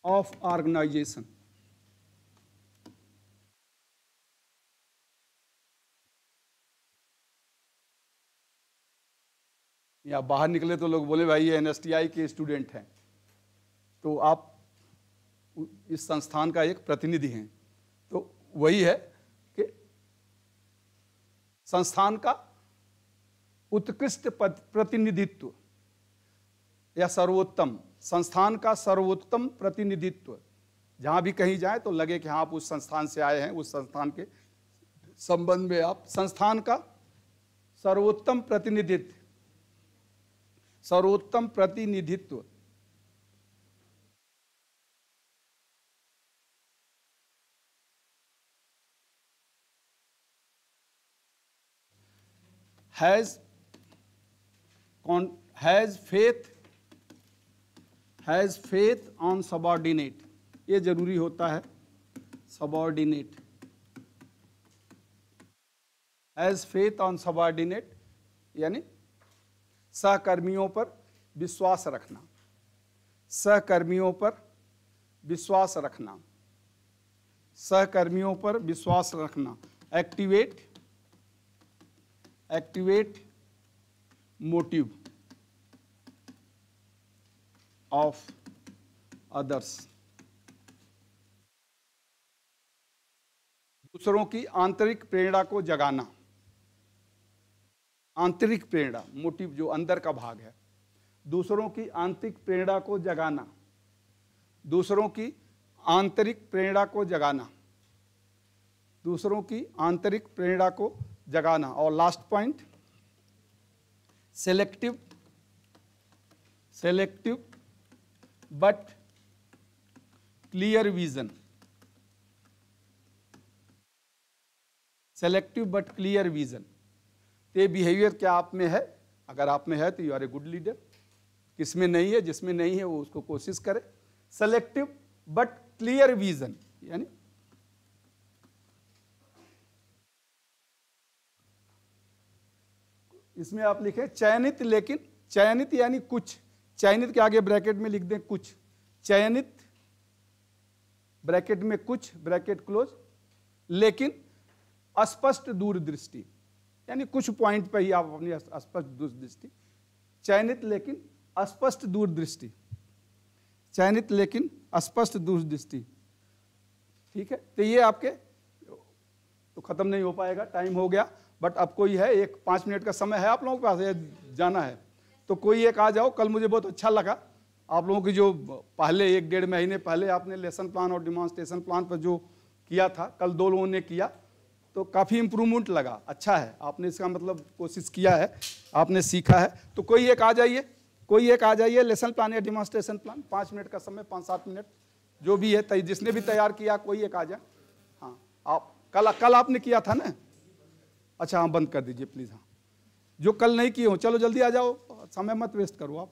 ऑफ ऑर्गेनाइजेशन। या बाहर निकले तो लोग बोले भाई ये NSTI के स्टूडेंट हैं, तो आप इस संस्थान का एक प्रतिनिधि हैं। तो वही है कि संस्थान का उत्कृष्ट प्रतिनिधित्व या सर्वोत्तम, संस्थान का सर्वोत्तम प्रतिनिधित्व, जहां भी कहीं जाए तो लगे कि हाँ आप उस संस्थान से आए हैं, उस संस्थान के संबंध में आप, संस्थान का सर्वोत्तम प्रतिनिधित्व, सर्वोत्तम प्रतिनिधित्व। हैज फेथ ऑन सबऑर्डिनेट, ये जरूरी होता है, subordinate, has faith on subordinate यानी सहकर्मियों पर विश्वास रखना, सहकर्मियों पर विश्वास रखना, सहकर्मियों पर विश्वास रखना। एक्टिवेट मोटिव ऑफ अदर्स, दूसरों की आंतरिक प्रेरणा को जगाना। आंतरिक प्रेरणा, मोटिव जो अंदर का भाग है, दूसरों की आंतरिक प्रेरणा को जगाना, दूसरों की आंतरिक प्रेरणा को जगाना, दूसरों की आंतरिक प्रेरणा को जगाना। और last point, selective but clear vision, selective but clear vision. ये बिहेवियर क्या आप में है? अगर आप में है तो you are a good leader, किसमें नहीं है, जिसमें नहीं है वो उसको कोशिश करे। सेलेक्टिव बट क्लियर विजन यानी इसमें आप लिखें चयनित, लेकिन चयनित यानी कुछ, चयनित के आगे ब्रैकेट में लिख दें कुछ, चयनित ब्रैकेट में कुछ, ब्रैकेट क्लोज, लेकिन अस्पष्ट दूरदृष्टि यानी कुछ पॉइंट पे ही आप अपनी अस्पष्ट दूरदृष्टि, चयनित लेकिन अस्पष्ट दूरदृष्टि, चयनित लेकिन अस्पष्ट दूरदृष्टि। ठीक है, तो ये आपके तो खत्म नहीं हो पाएगा, टाइम हो गया, बट अब कोई है, एक 5 मिनट का समय है आप लोगों के पास, जाना है तो कोई एक आ जाओ। कल मुझे बहुत अच्छा लगा आप लोगों की जो पहले 1-1.5 महीने पहले आपने लेसन प्लान और डिमॉन्स्ट्रेशन प्लान पर जो किया था, कल 2 लोगों ने किया तो काफ़ी इम्प्रूवमेंट लगा, अच्छा है, आपने इसका मतलब कोशिश किया है, आपने सीखा है। तो कोई एक आ जाइए, कोई एक आ जाइए, लेसन प्लान या डिमॉन्स्ट्रेशन प्लान, 5 मिनट का समय, 5-7 मिनट जो भी है, जिसने भी तैयार किया कोई एक आ जाए। हाँ, आप कल आपने किया था ना? अच्छा हाँ, बंद कर दीजिए प्लीज़। हाँ, जो कल नहीं किए हो चलो जल्दी आ जाओ, समय मत वेस्ट करो आप।